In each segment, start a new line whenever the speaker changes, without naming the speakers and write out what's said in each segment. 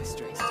straight to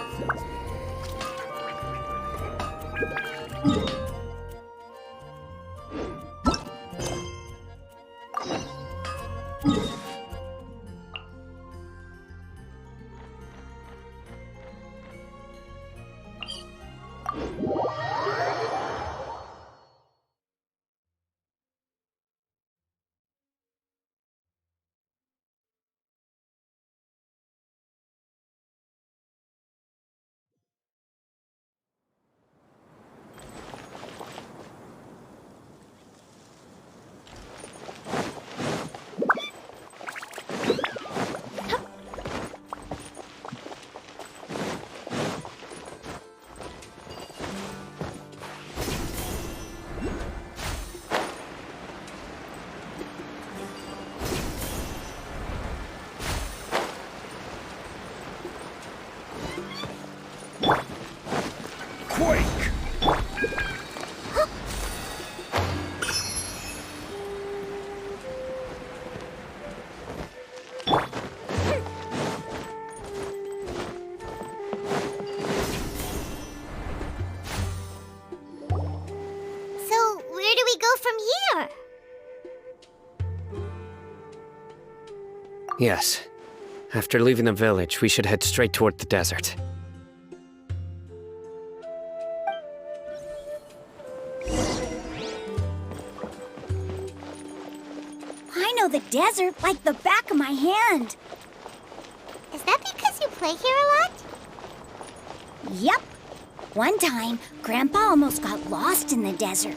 Yes. After leaving the village, we should head straight toward the desert.
I know the desert like the back of my hand.
Is that because you play here a lot?
Yep. One time, Grandpa almost got lost in the desert,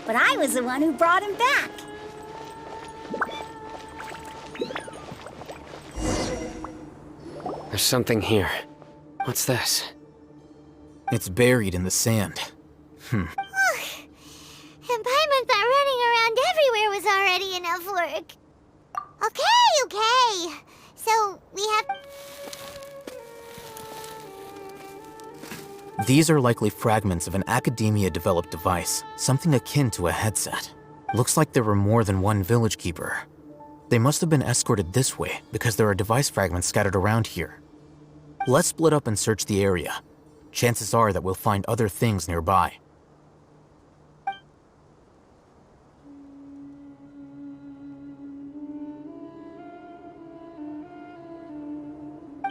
but I was the one who brought him back.
There's something here. What's this?
It's buried in the sand.
And Paimon thought running around everywhere was already enough work. Okay. So, we have...
These are likely fragments of an academia-developed device, something akin to a headset. Looks like there were more than one village keeper. They must have been escorted this way because there are device fragments scattered around here. Let's split up and search the area. Chances are that we'll find other things nearby.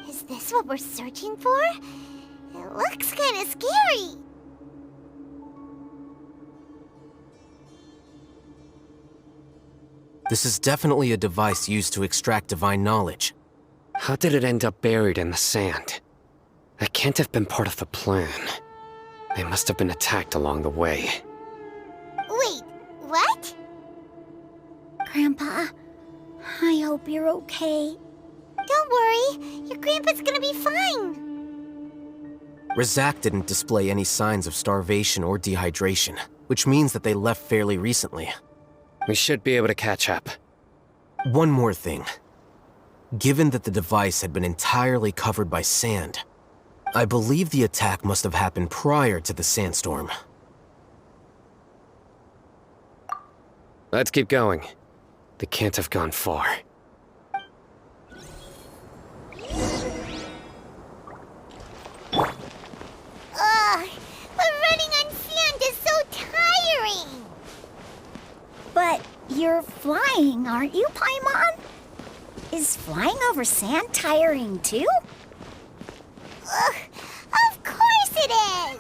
Is this what we're searching for? It looks kinda scary.
This is definitely a device used to extract divine knowledge.
How did it end up buried in the sand? That can't have been part of the plan. They must have been attacked along the way.
Wait, what?
Grandpa, I hope you're okay.
Don't worry, your grandpa's gonna be fine.
Razak didn't display any signs of starvation or dehydration, which means that they left fairly recently.
We should be able to catch up.
One more thing. Given that the device had been entirely covered by sand, I believe the attack must have happened prior to the sandstorm.
Let's keep going. They can't have gone far.
But running on sand is so tiring.
But you're flying, aren't you, Paimon? Is flying over sand tiring too?
Of course it is!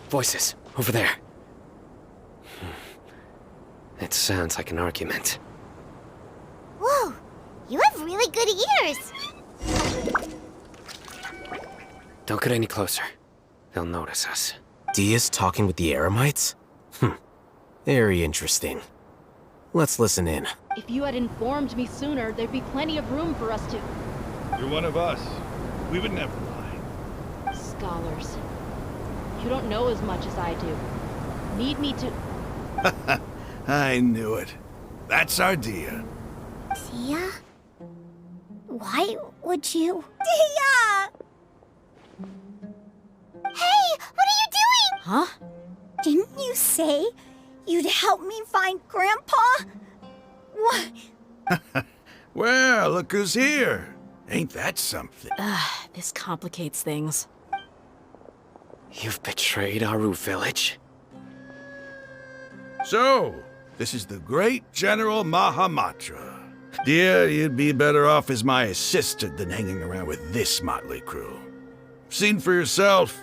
Voices, over there. It sounds like an argument.
Whoa, you have really good ears.
Don't get any closer. They'll notice us.
Dia's talking with the Eremites? Very interesting. Let's listen in.
If you had informed me sooner, there'd be plenty of room for us to...
You're one of us. We would never lie.
Scholars. You don't know as much as I do. Need me to...
I knew it. That's our Dia.
Dia? Why would you... Dia!
Hey, what are you doing?
Huh?
Didn't you say you'd help me find Grandpa? What?
Well, look who's here. Ain't that something?
This complicates things.
You've betrayed Aru village?
So, this is the great General Mahamatra. Dear, you'd be better off as my assistant than hanging around with this motley crew. Seen for yourself.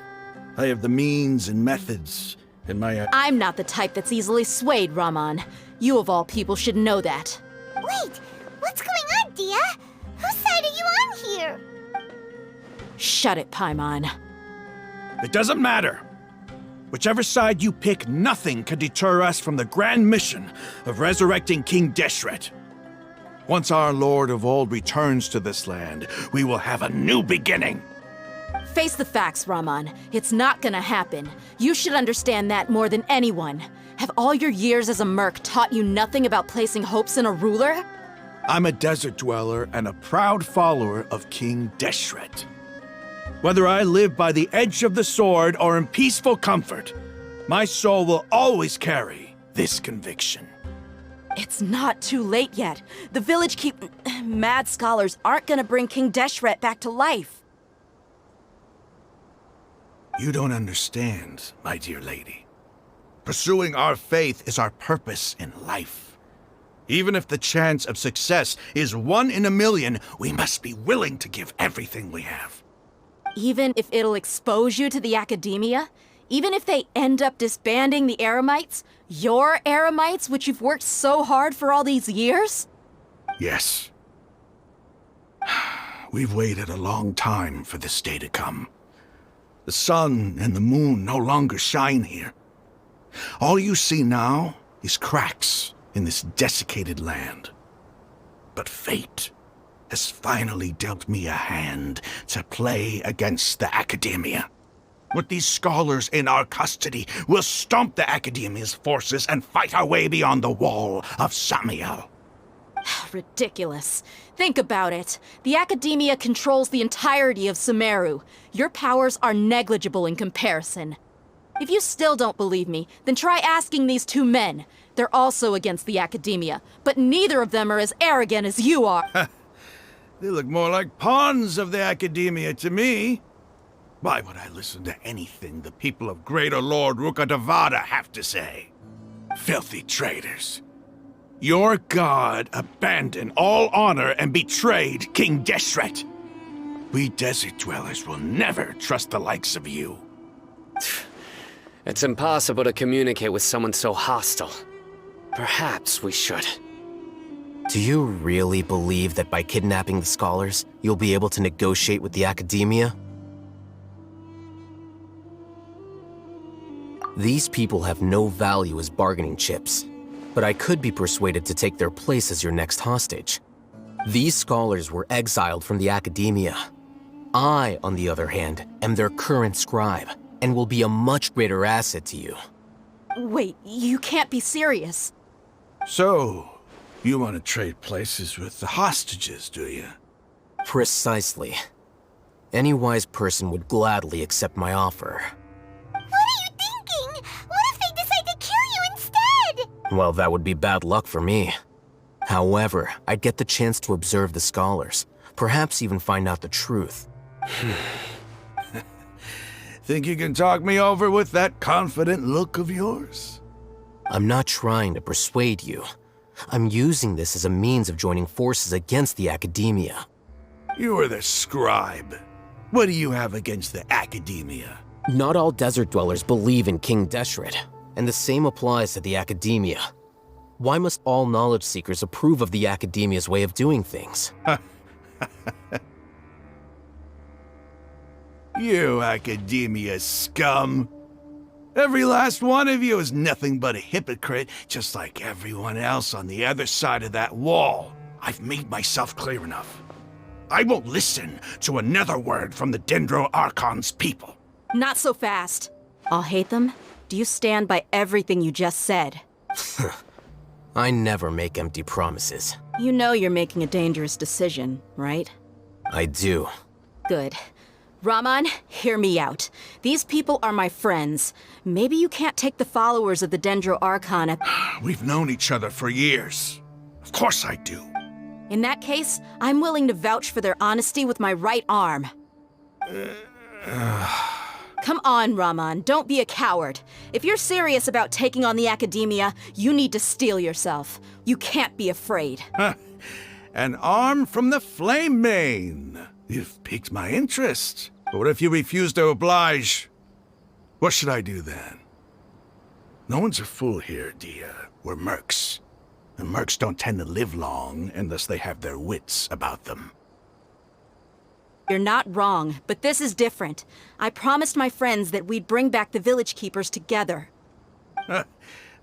I have the means and methods, and my...
I'm not the type that's easily swayed, Raman. You of all people should know that.
Wait, what's going on, Dia? Whose side are you on here?
Shut it, Paimon.
It doesn't matter. Whichever side you pick, nothing can deter us from the grand mission of resurrecting King Deshret. Once our Lord of Old returns to this land, we will have a new beginning.
Face the facts, Raman. It's not gonna happen. You should understand that more than anyone. Have all your years as a merc taught you nothing about placing hopes in a ruler?
I'm a desert dweller and a proud follower of King Deshret. Whether I live by the edge of the sword or in peaceful comfort, my soul will always carry this conviction.
It's not too late yet. The village mad scholars aren't gonna bring King Deshret back to life.
You don't understand, my dear lady. Pursuing our faith is our purpose in life. Even if the chance of success is 1 in a million, we must be willing to give everything we have.
Even if it'll expose you to the academia? Even if they end up disbanding the Eremites? Your Eremites, which you've worked so hard for all these years?
Yes. We've waited a long time for this day to come. The sun and the moon no longer shine here. All you see now is cracks in this desiccated land. But fate has finally dealt me a hand to play against the academia. With these scholars in our custody, we'll stomp the academia's forces and fight our way beyond the wall of Samiel.
Ridiculous. Think about it. The academia controls the entirety of Sumeru. Your powers are negligible in comparison. If you still don't believe me, then try asking these 2 men. They're also against the academia, but neither of them are as arrogant as you are.
They look more like pawns of the academia to me. Why would I listen to anything the people of Greater Lord Rukkhadevata have to say? Filthy traitors. Your god abandoned all honor and betrayed King Deshret. We desert dwellers will never trust the likes of you.
It's impossible to communicate with someone so hostile. Perhaps we should.
Do you really believe that by kidnapping the scholars, you'll be able to negotiate with the academia? These people have no value as bargaining chips, but I could be persuaded to take their place as your next hostage. These scholars were exiled from the academia. I, on the other hand, am their current scribe, and will be a much greater asset to you.
Wait, you can't be serious.
So, you want to trade places with the hostages, do you?
Precisely. Any wise person would gladly accept my offer.
What are you thinking? What if they decide to kill you instead?
Well, that would be bad luck for me. However, I'd get the chance to observe the scholars, perhaps even find out the truth.
Think you can talk me over with that confident look of yours?
I'm not trying to persuade you. I'm using this as a means of joining forces against the academia.
You are the scribe. What do you have against the academia?
Not all desert dwellers believe in King Deshret, and the same applies to the academia. Why must all knowledge seekers approve of the academia's way of doing things?
You academia scum. Every last one of you is nothing but a hypocrite, just like everyone else on the other side of that wall. I've made myself clear enough. I won't listen to another word from the Dendro Archon's people.
Not so fast. I'll hate them. Do you stand by everything you just said?
I never make empty promises.
You know you're making a dangerous decision, right?
I do.
Good. Raman, hear me out. These people are my friends. Maybe you can't take the followers of the Dendro Archon.
We've known each other for years. Of course I do.
In that case, I'm willing to vouch for their honesty with my right arm. Come on, Raman, don't be a coward. If you're serious about taking on the Academia, you need to steel yourself. You can't be afraid.
An arm from the Flame Mane. You've piqued my interest. But what if you refuse to oblige? What should I do then? No one's a fool here, Dia. We're mercs. And mercs don't tend to live long unless they have their wits about them.
You're not wrong, but this is different. I promised my friends that we'd bring back the village keepers together.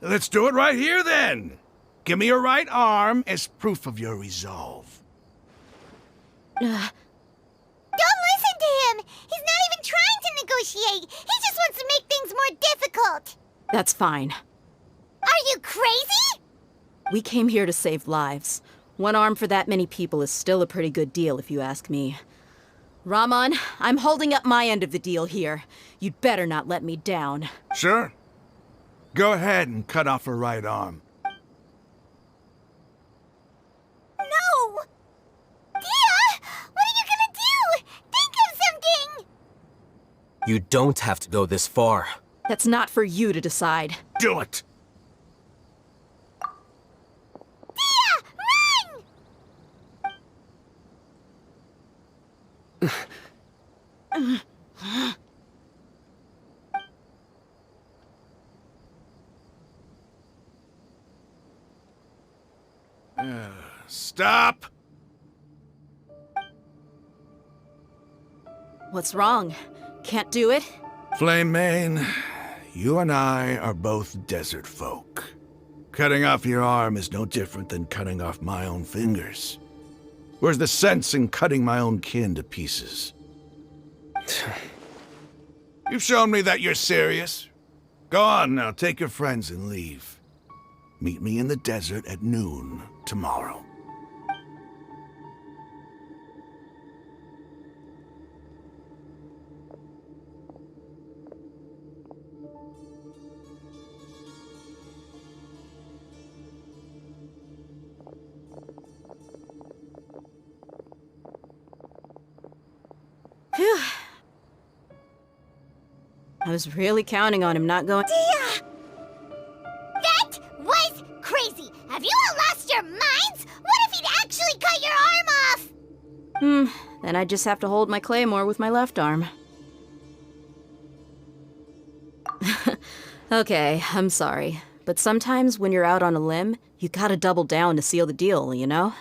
Let's do it right here then. Give me your right arm as proof of your resolve.
Don't listen to him! He's not even trying to negotiate! He just wants to make things more difficult!
That's fine.
Are you crazy?
We came here to save lives. One arm for that many people is still a pretty good deal, if you ask me. Raman, I'm holding up my end of the deal here. You'd better not let me down.
Sure. Go ahead and cut off her right arm.
No! Dia! What are you gonna do? Think of something!
You don't have to go this far.
That's not for you to decide.
Do it!
Dia! Run!
Stop!
What's wrong? Can't do it?
Flame Mane, you and I are both desert folk. Cutting off your arm is no different than cutting off my own fingers. Where's the sense in cutting my own kin to pieces? You've shown me that you're serious. Go on now, take your friends and leave. Meet me in the desert at noon tomorrow.
Phew. I was really counting on him not going.
Dia! That was crazy! Have you all lost your minds? What if he'd actually cut your arm off?
Then I just have to hold my claymore with my left arm. Okay, I'm sorry. But sometimes when you're out on a limb, you gotta double down to seal the deal, you know?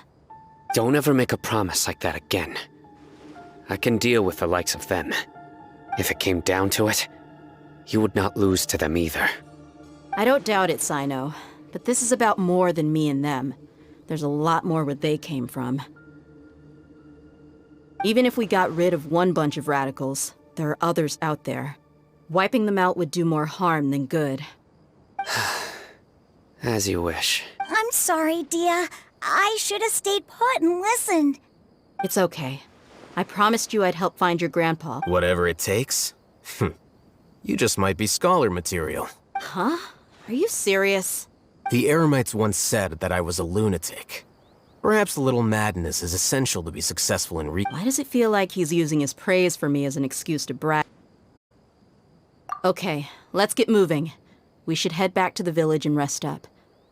Don't ever make a promise like that again. I can deal with the likes of them. If it came down to it, you would not lose to them either.
I don't doubt it, Sino. But this is about more than me and them. There's a lot more where they came from. Even if we got rid of one bunch of radicals, there are others out there. Wiping them out would do more harm than good.
As you wish.
I'm sorry, Dia. I should have stayed put and listened.
It's okay. I promised you I'd help find your grandpa.
Whatever it takes? You just might be scholar material.
Huh? Are you serious?
The Eremites once said that I was a lunatic. Perhaps a little madness is essential to be successful in
Why does it feel like he's using his praise for me as an excuse to brag? Okay, let's get moving. We should head back to the village and rest up.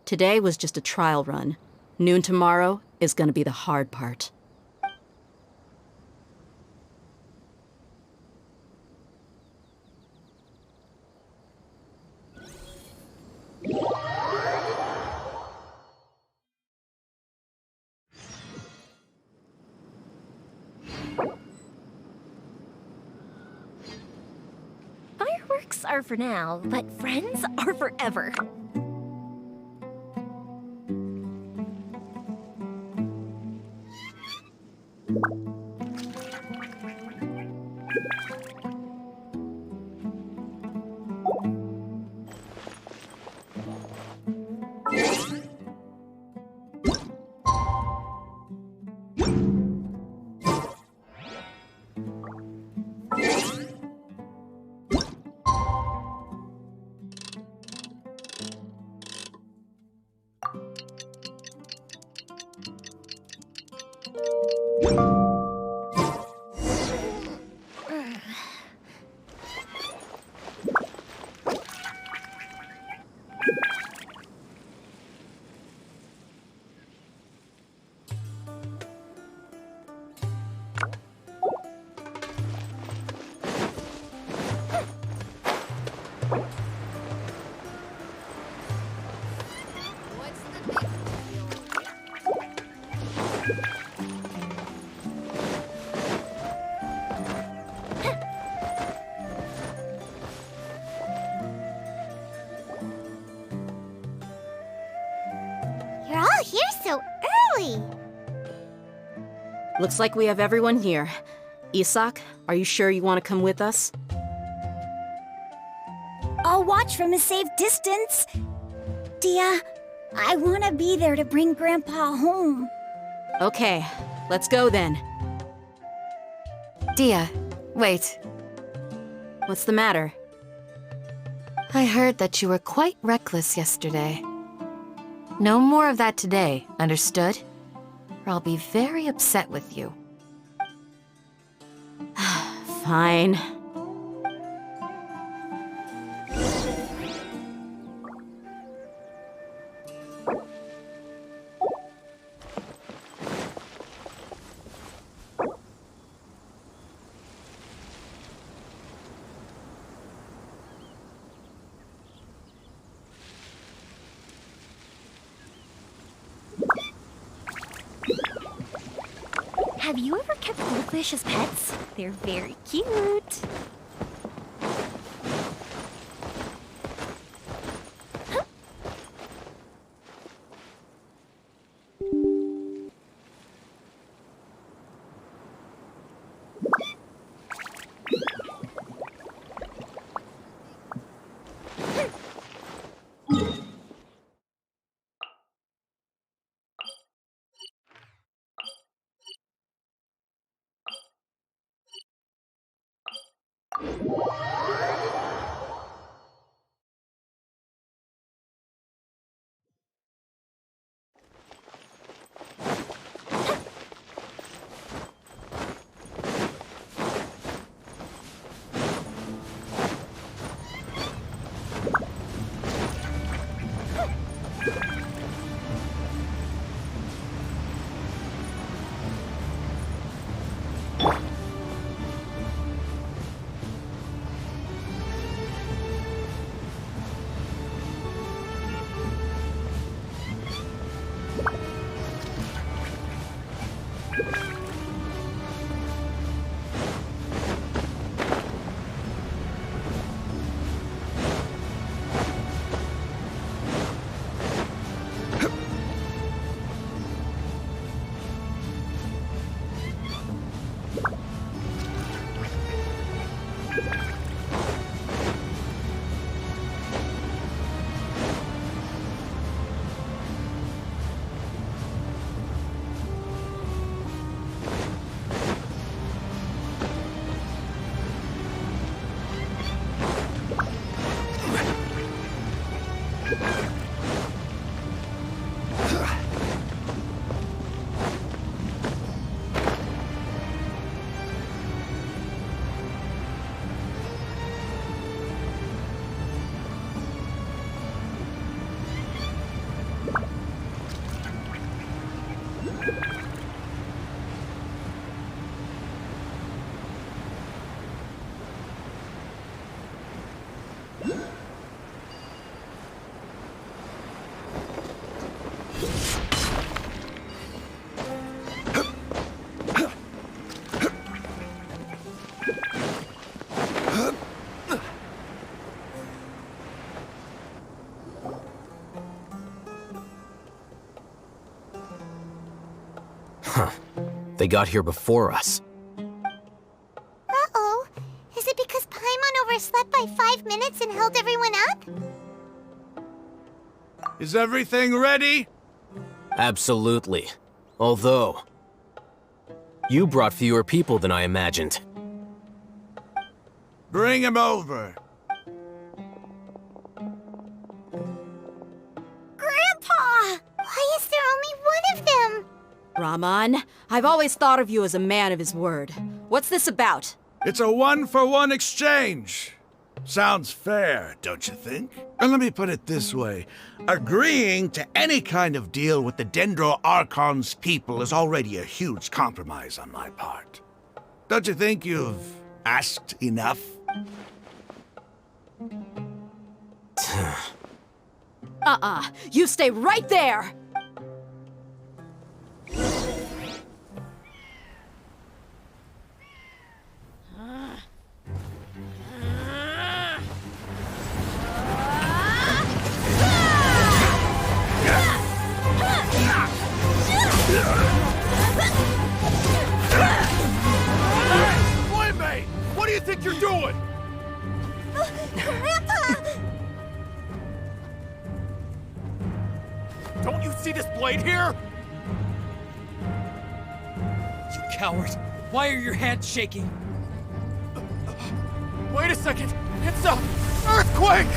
Today was just a trial run. Noon tomorrow is gonna be the hard part.
Fireworks are for now, but friends are forever.
You're all here so early.
Looks like we have everyone here. Isak, are you sure you want to come with us?
I'll watch from a safe distance. Dia, I want to be there to bring Grandpa home.
Okay, let's go then.
Dia, wait.
What's the matter?
I heard that you were quite reckless yesterday. No more of that today, understood? Or I'll be very upset with you.
Fine.
Have you ever kept goldfish as pets? They're very cute.
They got here before us.
Uh-oh. Is it because Paimon overslept by 5 minutes and held everyone up?
Is everything ready?
Absolutely. Although, you brought fewer people than I imagined.
Bring him over.
Grandpa!
Why is there only one of them?
Rahman, I've always thought of you as a man of his word. What's this about?
It's a one-for-one exchange. Sounds fair, don't you think? And let me put it this way. Agreeing to any kind of deal with the Dendro Archon's people is already a huge compromise on my part. Don't you think you've asked enough?
You stay right there!
Don't you see this blade here?
You coward! Why are your hands shaking?
Wait a second! It's a earthquake!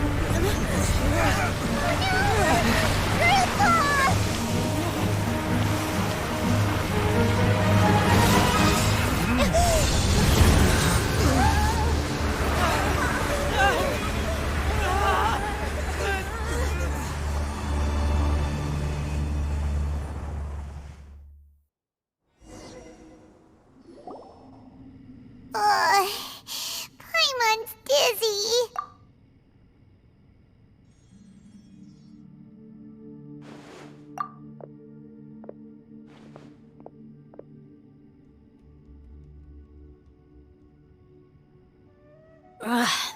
Paimon's dizzy.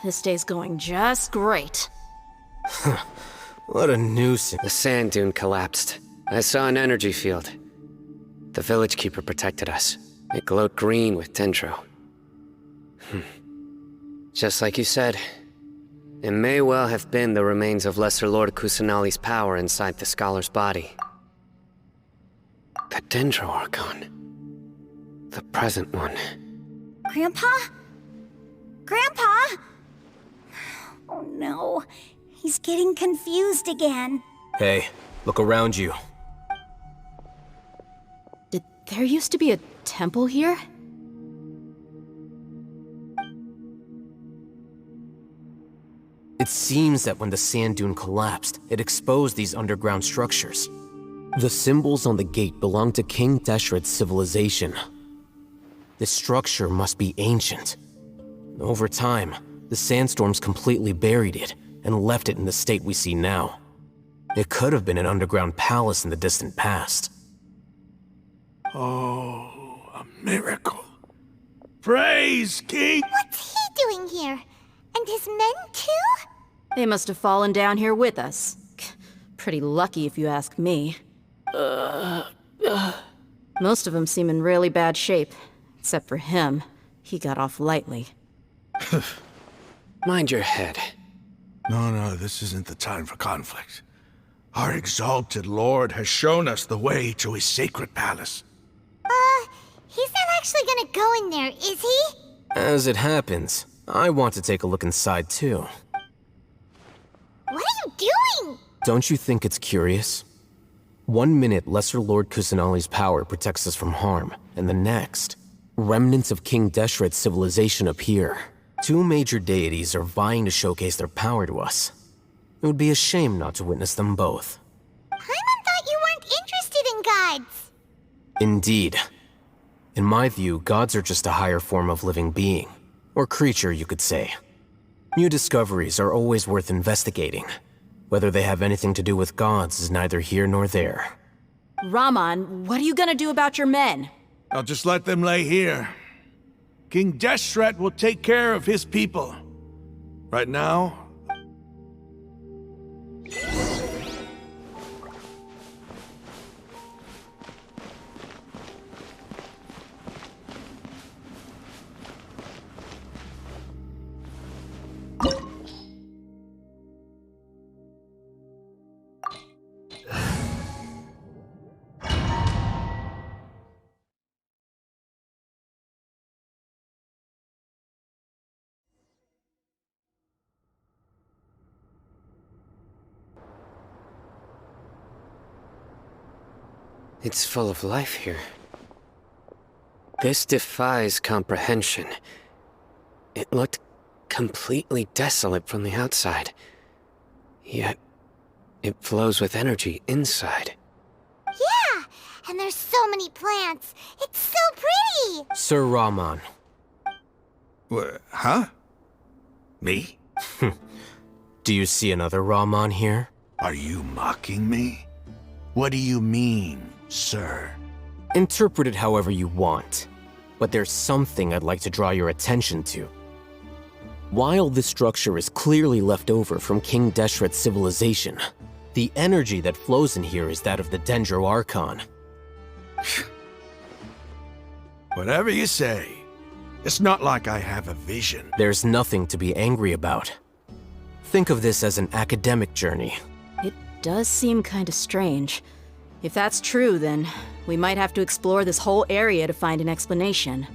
This day's going just great.
What a nuisance.
The sand dune collapsed. I saw an energy field. The village keeper protected us. It glowed green with dendro. Just like you said, it may well have been the remains of Lesser Lord Kusanali's power inside the scholar's body. The Dendro Archon. The present one.
Grandpa? Grandpa? Oh no, he's getting confused again.
Hey, look around you.
Did there used to be a temple here?
It seems that when the sand dune collapsed, it exposed these underground structures. The symbols on the gate belong to King Deshret's civilization. This structure must be ancient. Over time, the sandstorms completely buried it and left it in the state we see now. It could have been an underground palace in the distant past.
Oh, a miracle. Praise King!
What's he doing here? And his men too?
They must have fallen down here with us. Pretty lucky if you ask me. Most of them seem in really bad shape. Except for him. He got off lightly.
Mind your head.
No, this isn't the time for conflict. Our exalted lord has shown us the way to his sacred palace.
He's not actually gonna go in there, is he?
As it happens, I want to take a look inside too.
What are you doing?
Don't you think it's curious? 1 minute, Lesser Lord Kusanali's power protects us from harm, and the next, remnants of King Deshret's civilization appear. 2 major deities are vying to showcase their power to us. It would be a shame not to witness them both.
Paimon thought you weren't interested in gods.
Indeed. In my view, gods are just a higher form of living being. Or creature, you could say. New discoveries are always worth investigating. Whether they have anything to do with gods is neither here nor there.
Raman, what are you gonna do about your men?
I'll just let them lay here. King Deshret will take care of his people. Right now,
It's full of life here. This defies comprehension. It looked completely desolate from the outside. Yet, it flows with energy inside.
Yeah, and there's so many plants. It's so pretty.
Sir Raman.
Huh? Me?
Do you see another Raman here?
Are you mocking me? What do you mean, sir?
Interpret it however you want. But there's something I'd like to draw your attention to. While this structure is clearly left over from King Deshret's civilization, the energy that flows in here is that of the Dendro Archon.
Whatever you say. It's not like I have a vision.
There's nothing to be angry about. Think of this as an academic journey.
It does seem kinda strange. If that's true, then we might have to explore this whole area to find an explanation.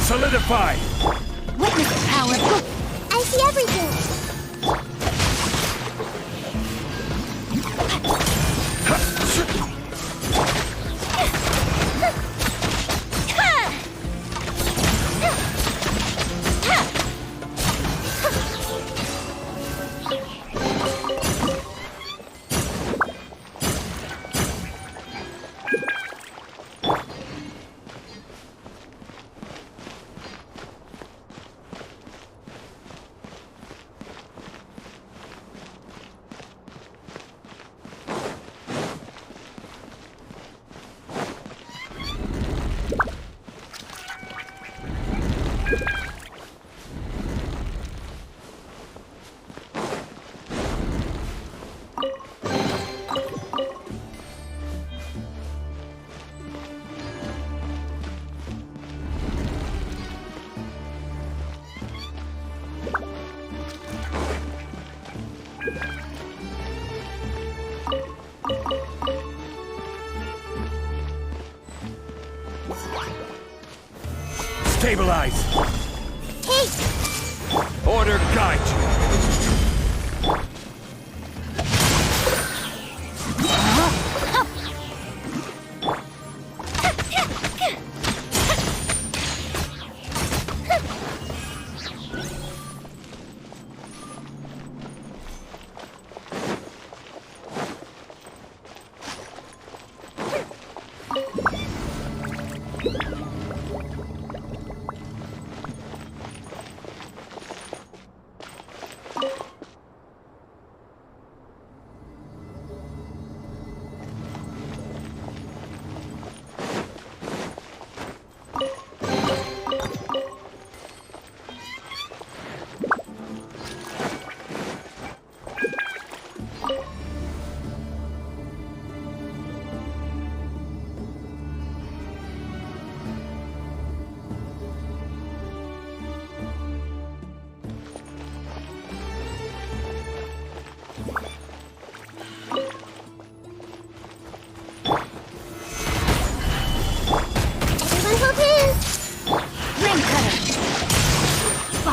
Solidify!
Witness the power. Look, I see everything.
Stabilize!
Hey!
Order guide you!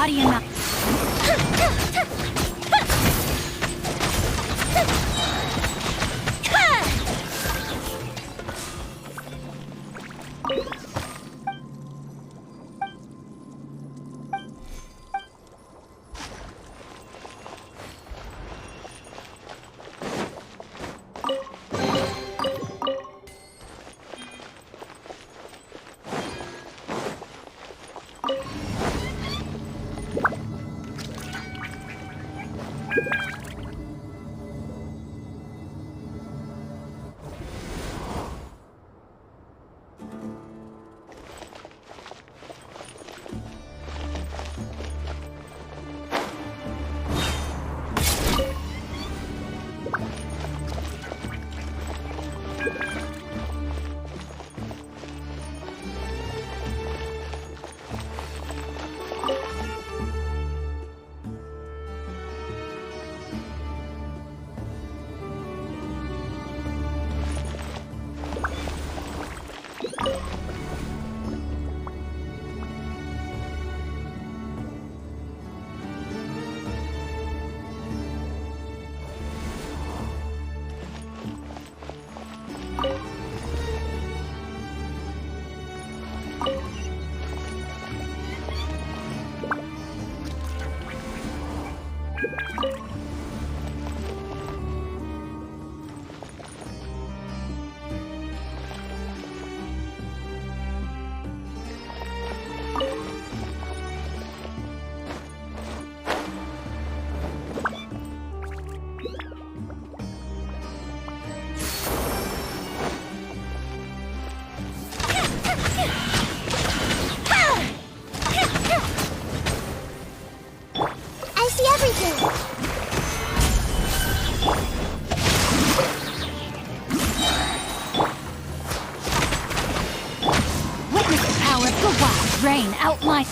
body and mind.
I see everything.
Witness the power of the wild rain outline.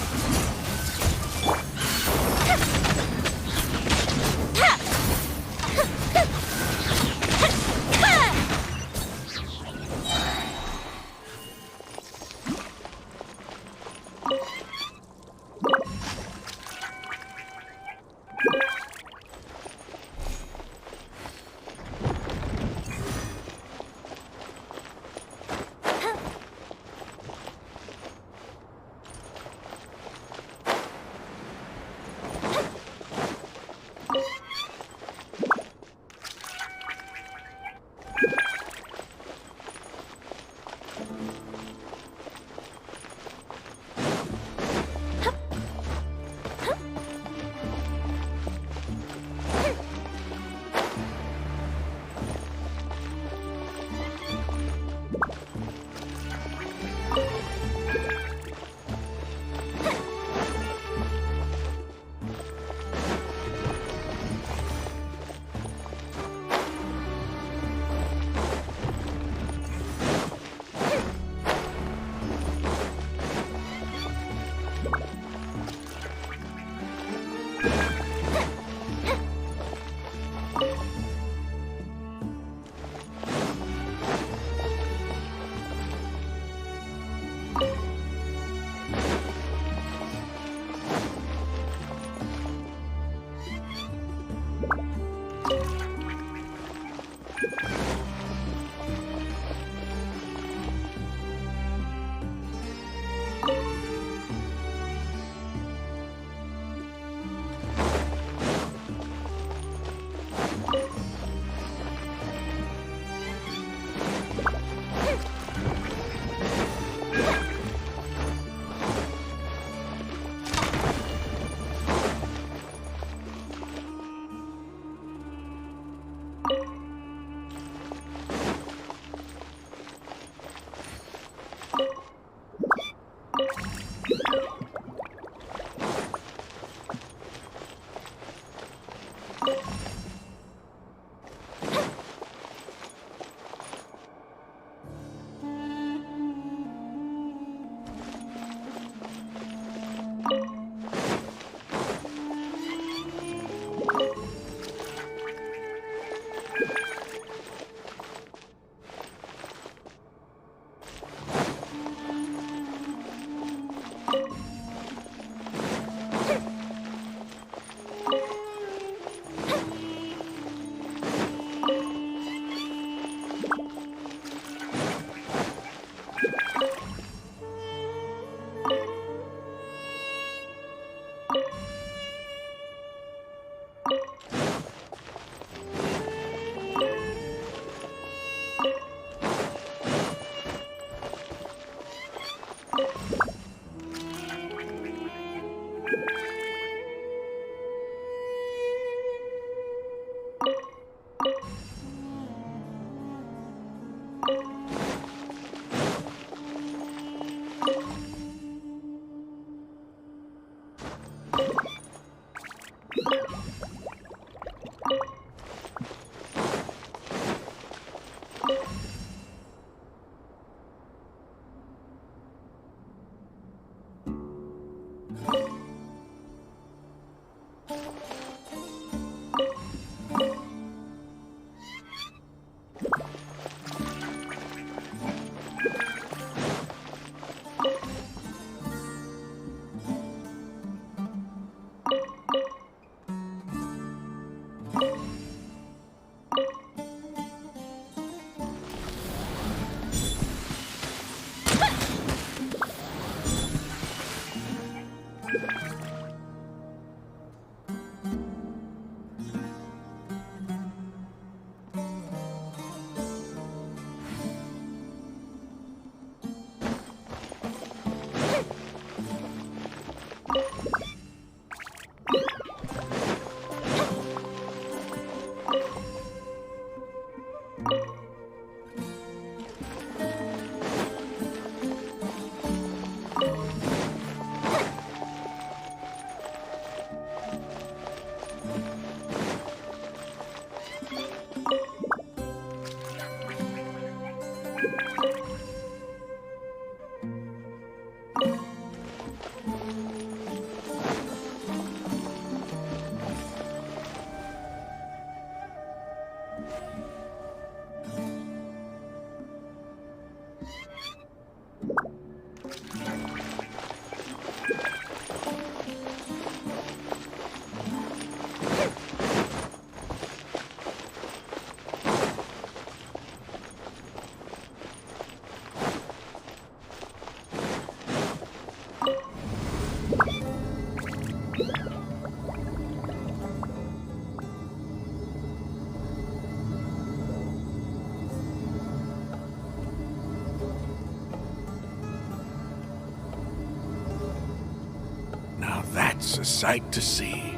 Now that's a sight to see.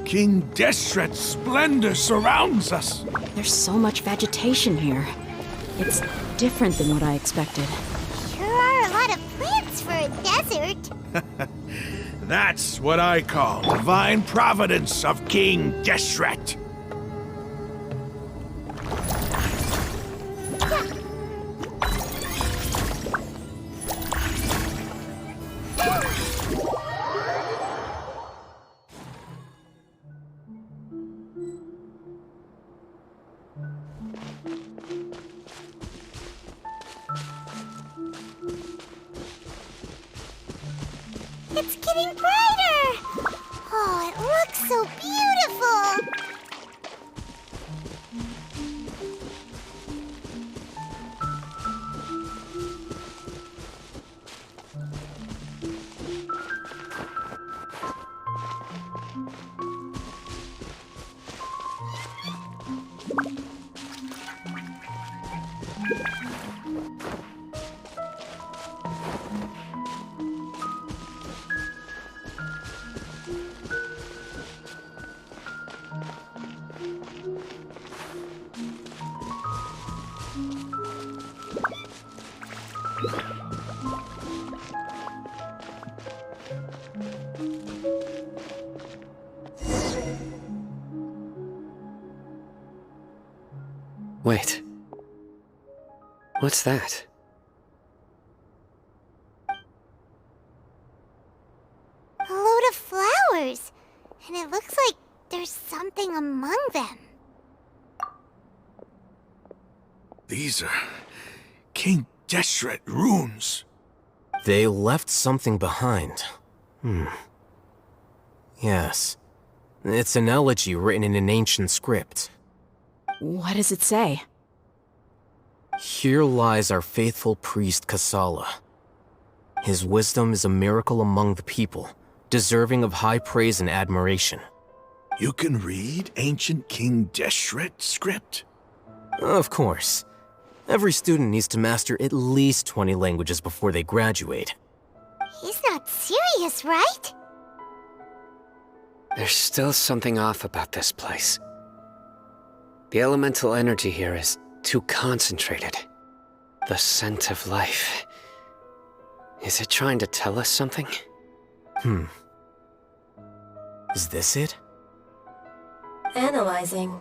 King Deshret's splendor surrounds us.
There's so much vegetation here. It's different than what I expected.
Sure are a lot of plants for a desert.
That's what I call divine providence of King Deshret.
It's getting brighter! Oh, it looks so beautiful!
Wait. What's that?
A load of flowers! And it looks like there's something among them.
These are King Deshret runes.
They left something behind. Yes. It's an elegy written in an ancient script.
What does it say?
Here lies our faithful priest Kasala. His wisdom is a miracle among the people, deserving of high praise and admiration.
You can read ancient King Deshret script?
Of course. Every student needs to master at least 20 languages before they graduate.
He's not serious, right?
There's still something off about this place. The elemental energy here is too concentrated. The scent of life. Is it trying to tell us something?
Is this it?
Analyzing.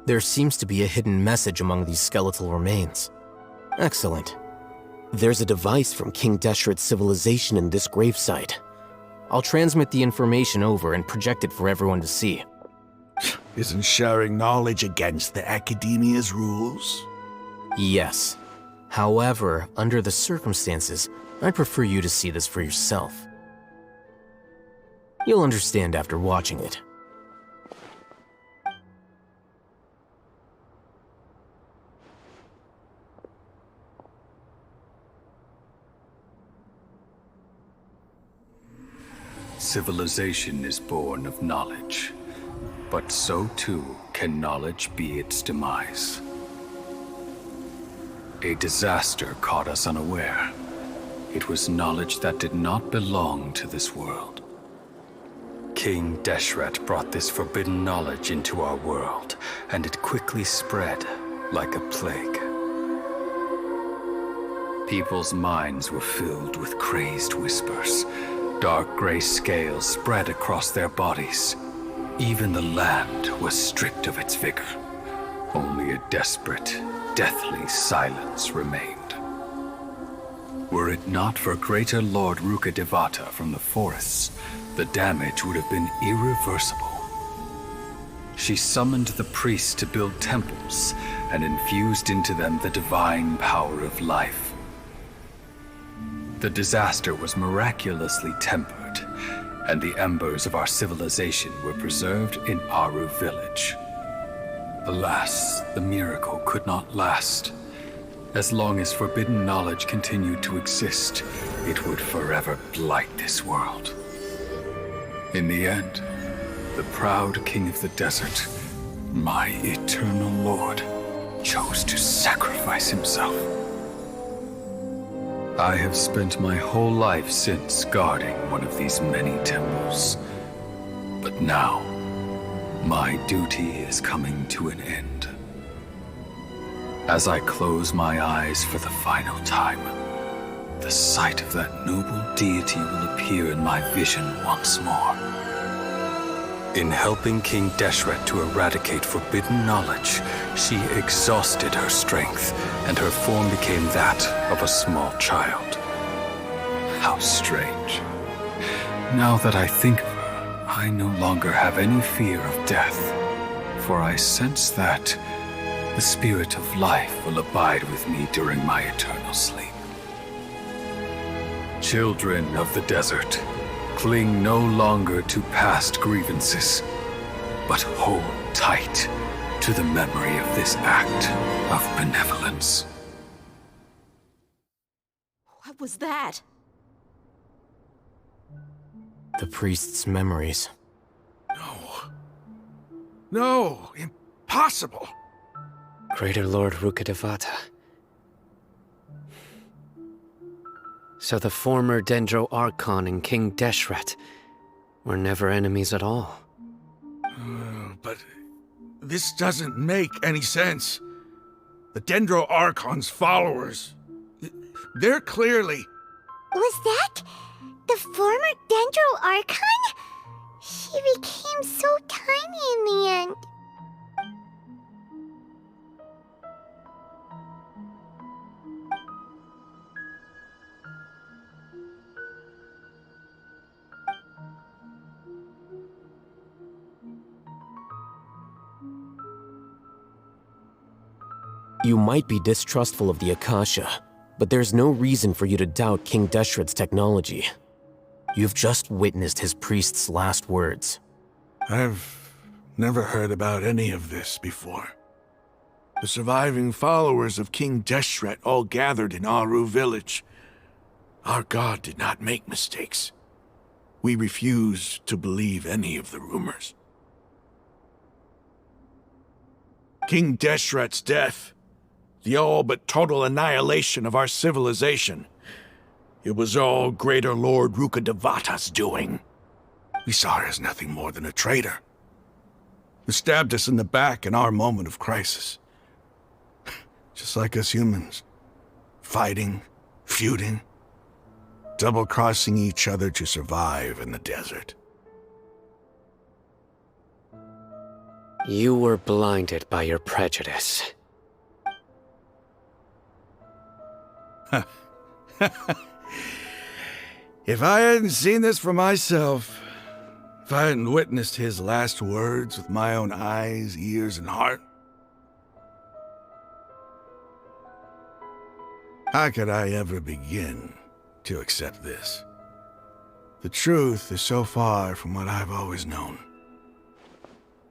There seems to be a hidden message among these skeletal remains. Excellent. There's a device from King Deshret's civilization in this gravesite. I'll transmit the information over and project it for everyone to see.
Isn't sharing knowledge against the Academia's rules?
Yes. However, under the circumstances, I'd prefer you to see this for yourself. You'll understand after watching it.
Civilization is born of knowledge, but so too can knowledge be its demise. A disaster caught us unaware. It was knowledge that did not belong to this world. King Deshret brought this forbidden knowledge into our world, and it quickly spread like a plague. People's minds were filled with crazed whispers. Dark gray scales spread across their bodies. Even the land was stripped of its vigor. Only a desperate, deathly silence remained. Were it not for greater Lord Rukkhadevata from the forests, the damage would have been irreversible. She summoned the priests to build temples and infused into them the divine power of life. The disaster was miraculously tempered, and the embers of our civilization were preserved in Aru village. Alas, the miracle could not last. As long as forbidden knowledge continued to exist, it would forever blight this world. In the end, the proud king of the desert, my eternal lord, chose to sacrifice himself. I have spent my whole life since guarding one of these many temples. But now, my duty is coming to an end. As I close my eyes for the final time, the sight of that noble deity will appear in my vision once more. In helping King Deshret to eradicate forbidden knowledge, she exhausted her strength, and her form became that of a small child. How strange. Now that I think of her, I no longer have any fear of death, for I sense that the spirit of life will abide with me during my eternal sleep. Children of the desert, cling no longer to past grievances, but hold tight to the memory of this act of benevolence.
What was that?
The priest's memories.
No, impossible.
Greater Lord Rukkhadevata. So the former Dendro Archon and King Deshret were never enemies at all.
But this doesn't make any sense. The Dendro Archon's followers, they're clearly...
Was that the former Dendro Archon? She became so tiny in the end.
You might be distrustful of the Akasha, but there's no reason for you to doubt King Deshret's technology. You've just witnessed his priest's last words.
I've never heard about any of this before. The surviving followers of King Deshret all gathered in Aru village. Our god did not make mistakes. We refuse to believe any of the rumors. King Deshret's death, the all but total annihilation of our civilization, it was all Greater Lord Rukkhadevata's doing. We saw her as nothing more than a traitor, who stabbed us in the back in our moment of crisis. Just like us humans, fighting, feuding, double-crossing each other to survive in the desert.
You were blinded by your prejudice.
If I hadn't seen this for myself, if I hadn't witnessed his last words with my own eyes, ears, and heart, how could I ever begin to accept this? The truth is so far from what I've always known.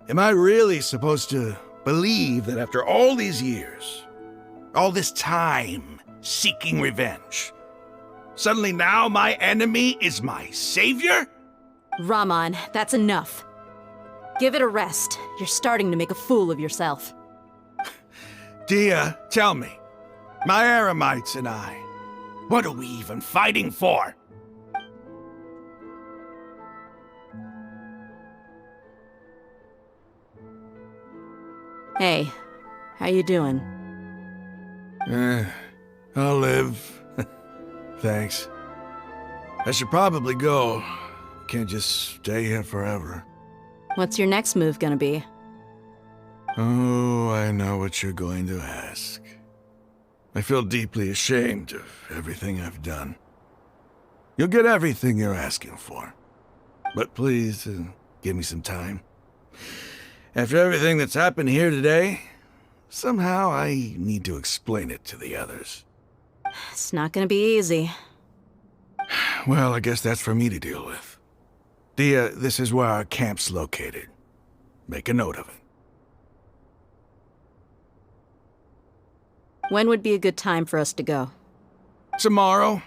Am I really supposed to believe that after all these years, all this time seeking revenge, suddenly now my enemy is my savior?
Raman, that's enough. Give it a rest. You're starting to make a fool of yourself.
Dia, tell me, my Eremites and I, what are we even fighting for?
Hey, how you doing?
I'll live. Thanks. I should probably go. Can't just stay here forever.
What's your next move gonna be?
Oh, I know what you're going to ask. I feel deeply ashamed of everything I've done. You'll get everything you're asking for. But please, give me some time. After everything that's happened here today, somehow I need to explain it to the others.
It's not gonna be easy.
Well, I guess that's for me to deal with. Dia, this is where our camp's located. Make a note of it.
When would be a good time for us to go?
Tomorrow,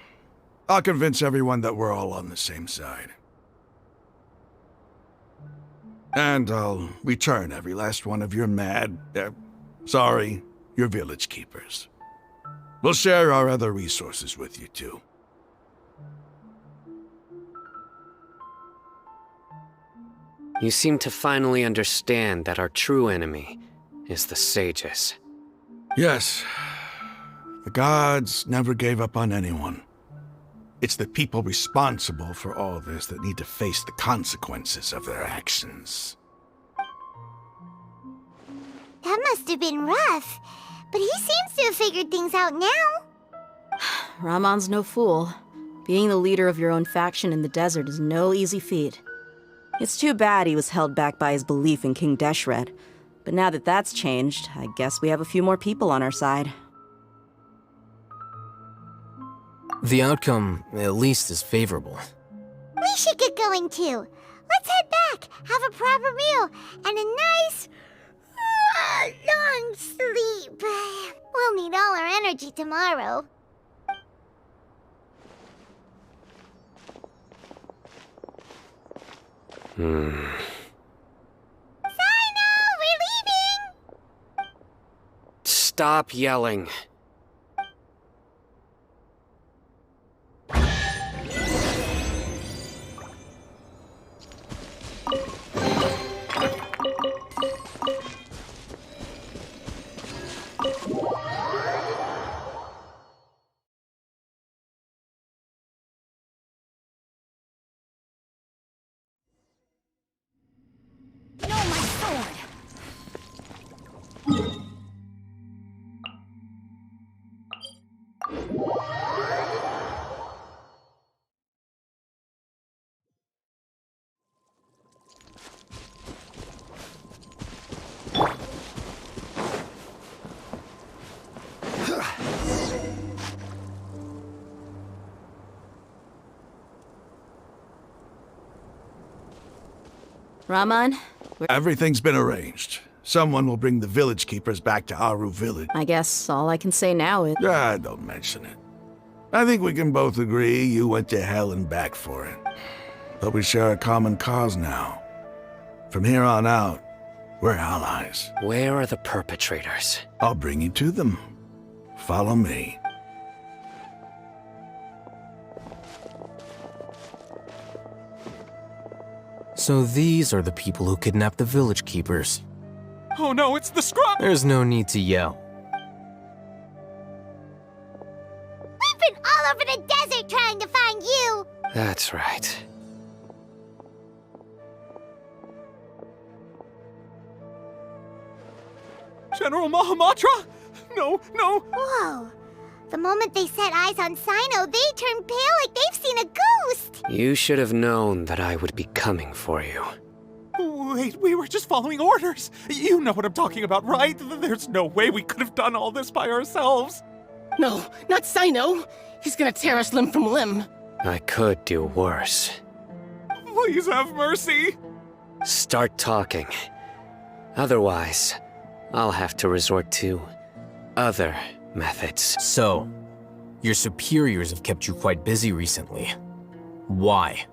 I'll convince everyone that we're all on the same side. And I'll return every last one of your your village keepers. We'll share our other resources with you, too.
You seem to finally understand that our true enemy is the sages.
Yes. The gods never gave up on anyone. It's the people responsible for all this that need to face the consequences of their actions.
That must have been rough, but he seems to have figured things out now.
Raman's no fool. Being the leader of your own faction in the desert is no easy feat. It's too bad he was held back by his belief in King Deshret. But now that that's changed, I guess we have a few more people on our side.
The outcome, at least, is favorable.
We should get going too. Let's head back, have a proper meal, and a nice, long sleep. We'll need all our energy tomorrow. Sino, we're leaving!
Stop yelling.
Raman?
Everything's been arranged. Someone will bring the village keepers back to Aru village.
I guess all I can say now is...
Don't mention it. I think we can both agree you went to hell and back for it. But we share a common cause now. From here on out, we're allies.
Where are the perpetrators?
I'll bring you to them. Follow me.
So these are the people who kidnapped the village keepers.
Oh no, it's the scrub!
There's no need to yell.
We've been all over the desert trying to find you!
That's right.
General Mahamatra? No, no.
Whoa. The moment they set eyes on Sino, they turned pale like they've seen a ghost.
You should have known that I would be coming for you.
Wait, we were just following orders. You know what I'm talking about, right? There's no way we could have done all this by ourselves.
No, not Sino. He's gonna tear us limb from limb.
I could do worse.
Please have mercy.
Start talking. Otherwise, I'll have to resort to other methods.
So, your superiors have kept you quite busy recently. Why?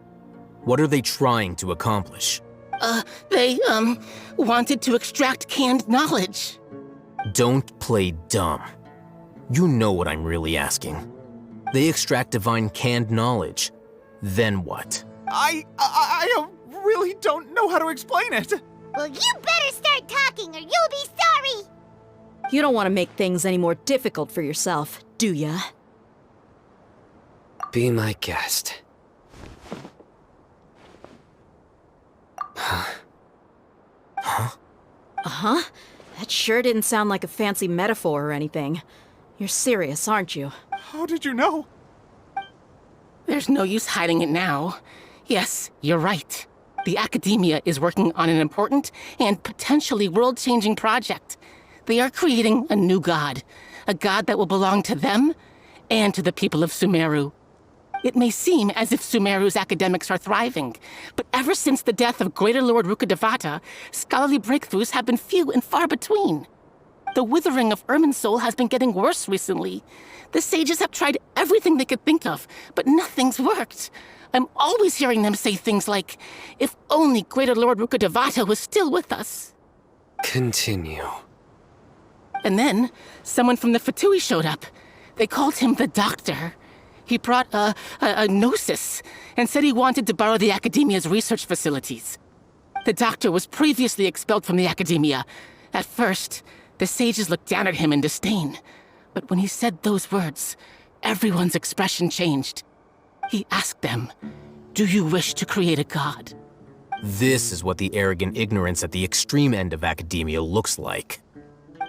What are they trying to accomplish?
They wanted to extract canned knowledge.
Don't play dumb. You know what I'm really asking. They extract divine canned knowledge. Then what?
I really don't know how to explain it.
Well, you better start talking or you'll be sorry.
You don't want to make things any more difficult for yourself, do ya?
Be my guest.
Uh-huh. That sure didn't sound like a fancy metaphor or anything. You're serious, aren't you?
How did you know?
There's no use hiding it now. Yes, you're right. The Academia is working on an important and potentially world-changing project. They are creating a new god. A god that will belong to them and to the people of Sumeru. It may seem as if Sumeru's academics are thriving, but ever since the death of Greater Lord Rukkhadevata, scholarly breakthroughs have been few and far between. The withering of Irminsul has been getting worse recently. The sages have tried everything they could think of, but nothing's worked. I'm always hearing them say things like, if only Greater Lord Rukkhadevata was still with us.
Continue.
And then, someone from the Fatui showed up. They called him the Doctor. He brought a gnosis and said he wanted to borrow the Academia's research facilities. The Doctor was previously expelled from the Academia. At first, the sages looked down at him in disdain. But when he said those words, everyone's expression changed. He asked them, "Do you wish to create a god?"
This is what the arrogant ignorance at the extreme end of academia looks like.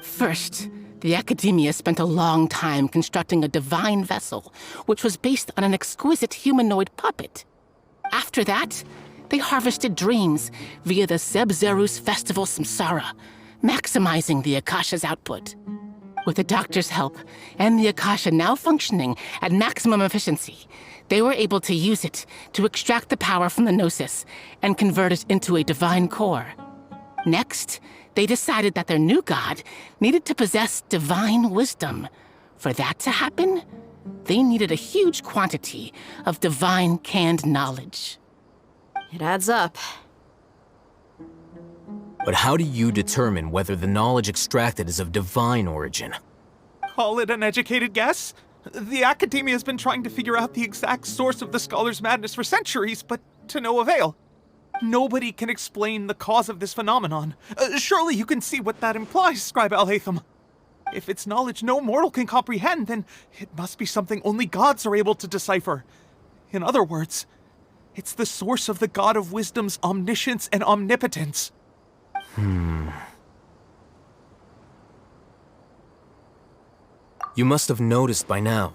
First, the Academia spent a long time constructing a divine vessel, which was based on an exquisite humanoid puppet. After that, they harvested dreams via the Zeb-Zerus Festival Samsara, maximizing the Akasha's output. With the Doctor's help, and the Akasha now functioning at maximum efficiency, they were able to use it to extract the power from the Gnosis and convert it into a divine core. Next, they decided that their new god needed to possess divine wisdom. For that to happen, they needed a huge quantity of divine canned knowledge.
It adds up.
But how do you determine whether the knowledge extracted is of divine origin?
Call it an educated guess? The Academia has been trying to figure out the exact source of the scholar's madness for centuries, but to no avail. Nobody can explain the cause of this phenomenon. Surely you can see what that implies, Scribe Alhaitham. If it's knowledge no mortal can comprehend, then it must be something only gods are able to decipher. In other words, it's the source of the God of Wisdom's omniscience and omnipotence.
You must have noticed by now.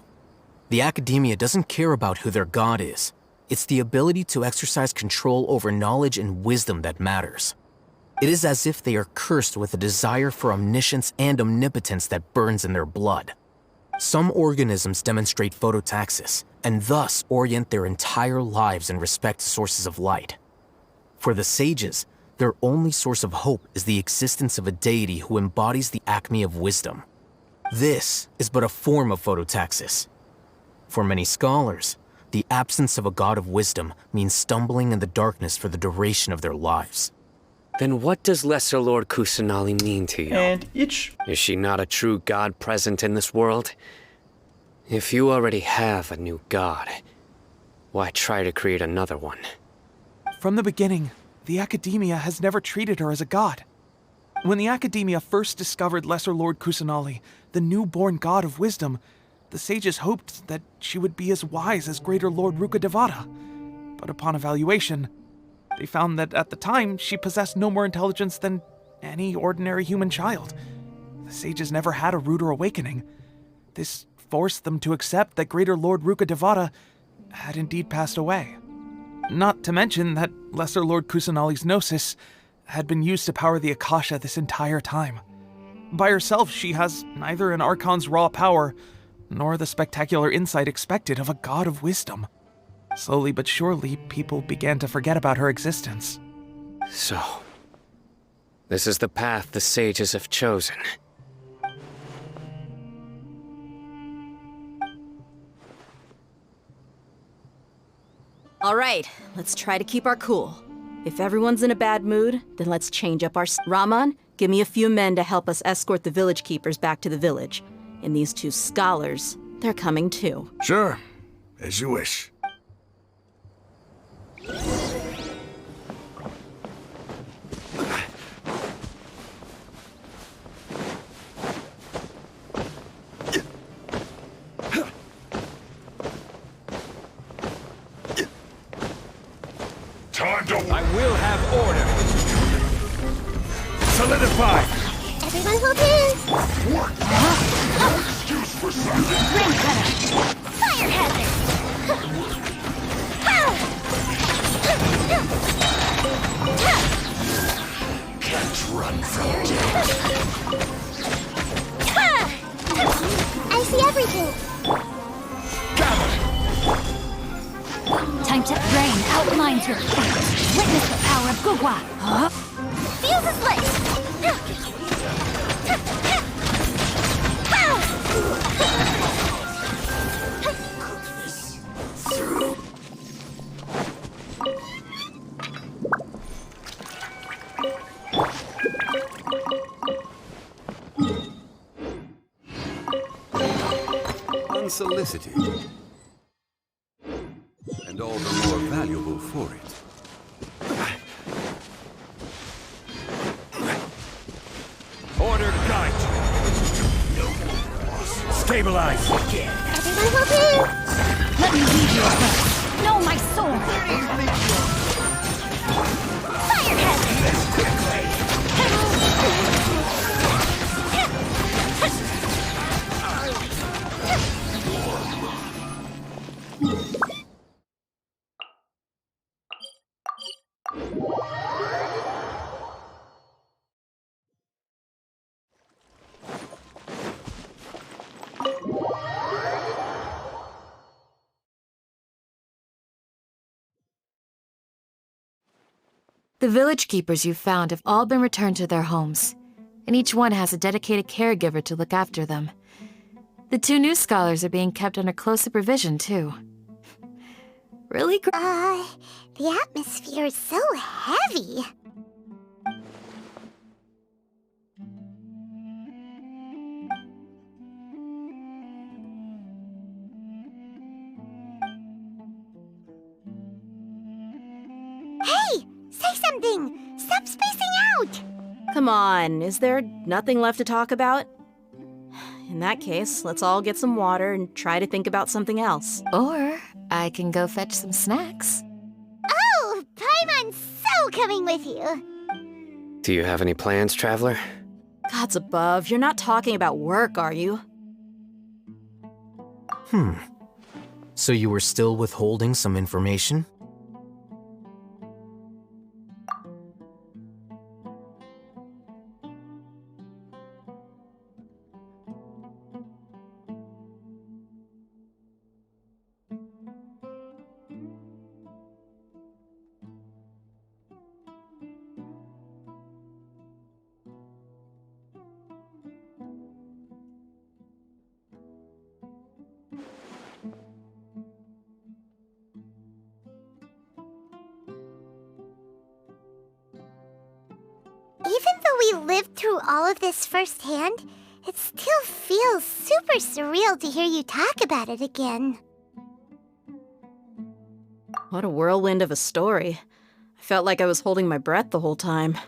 The Academia doesn't care about who their god is. It's the ability to exercise control over knowledge and wisdom that matters. It is as if they are cursed with a desire for omniscience and omnipotence that burns in their blood. Some organisms demonstrate phototaxis, and thus orient their entire lives in respect to sources of light. For the sages, their only source of hope is the existence of a deity who embodies the acme of wisdom. This is but a form of phototaxis. For many scholars, the absence of a god of wisdom means stumbling in the darkness for the duration of their lives.
Then what does Lesser Lord Kusanali mean to you?
And each...
Is she not a true god present in this world? If you already have a new god, why try to create another one?
From the beginning, the Academia has never treated her as a god. When the Academia first discovered Lesser Lord Kusanali, the newborn god of wisdom, the sages hoped that she would be as wise as Greater Lord Rukkhadevata. But upon evaluation, they found that at the time she possessed no more intelligence than any ordinary human child. The sages never had a ruder awakening. This forced them to accept that Greater Lord Ruka Devata had indeed passed away. Not to mention that Lesser Lord Kusanali's gnosis had been used to power the Akasha this entire time. By herself, she has neither an Archon's raw power, nor the spectacular insight expected of a god of wisdom. Slowly but surely, people began to forget about her existence.
So, this is the path the sages have chosen.
All right, let's try to keep our cool. If everyone's in a bad mood, then let's change up our... Raman, give me a few men to help us escort the village keepers back to the village. And these 2 scholars, they're coming too.
Sure, as you wish.
I will have order.
Solidify!
Everyone hold in!
Rain cutter!
Fire hazard!
Can't run from death.
I see everything!
Time to rain outlines your fate. Witness the power of Gugwa.
Fuse is lit!
Unsolicited. And all the more valuable for it.
Order guide. Stabilize.
Everyone hold in!
Let me lead you away. Know my sword.
Fire hazard!
The village keepers you've found have all been returned to their homes, and each one has a dedicated caregiver to look after them. The 2 new scholars are being kept under close supervision, too. Really great.
The atmosphere is so heavy. Hey! Say something! Stop spacing out!
Come on, is there nothing left to talk about? In that case, let's all get some water and try to think about something else.
Or I can go fetch some snacks.
Oh! Paimon's so coming with you!
Do you have any plans, Traveler?
Gods above, you're not talking about work, are you?
So you were still withholding some information?
Even though we lived through all of this firsthand, it still feels super surreal to hear you talk about it again.
What a whirlwind of a story. I felt like I was holding my breath the whole time.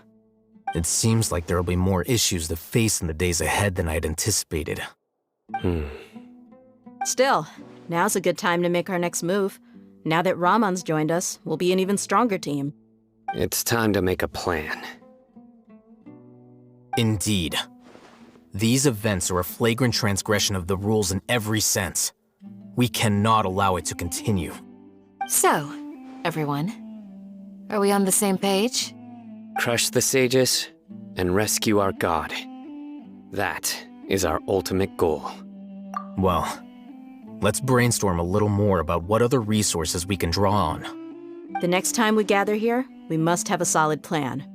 It seems like there'll be more issues to face in the days ahead than I'd anticipated.
Still, now's a good time to make our next move. Now that Raman's joined us, we'll be an even stronger team.
It's time to make a plan.
Indeed. These events are a flagrant transgression of the rules in every sense. We cannot allow it to continue.
So, everyone, are we on the same page?
Crush the sages and rescue our god. That is our ultimate goal.
Well, let's brainstorm a little more about what other resources we can draw on.
The next time we gather here, we must have a solid plan.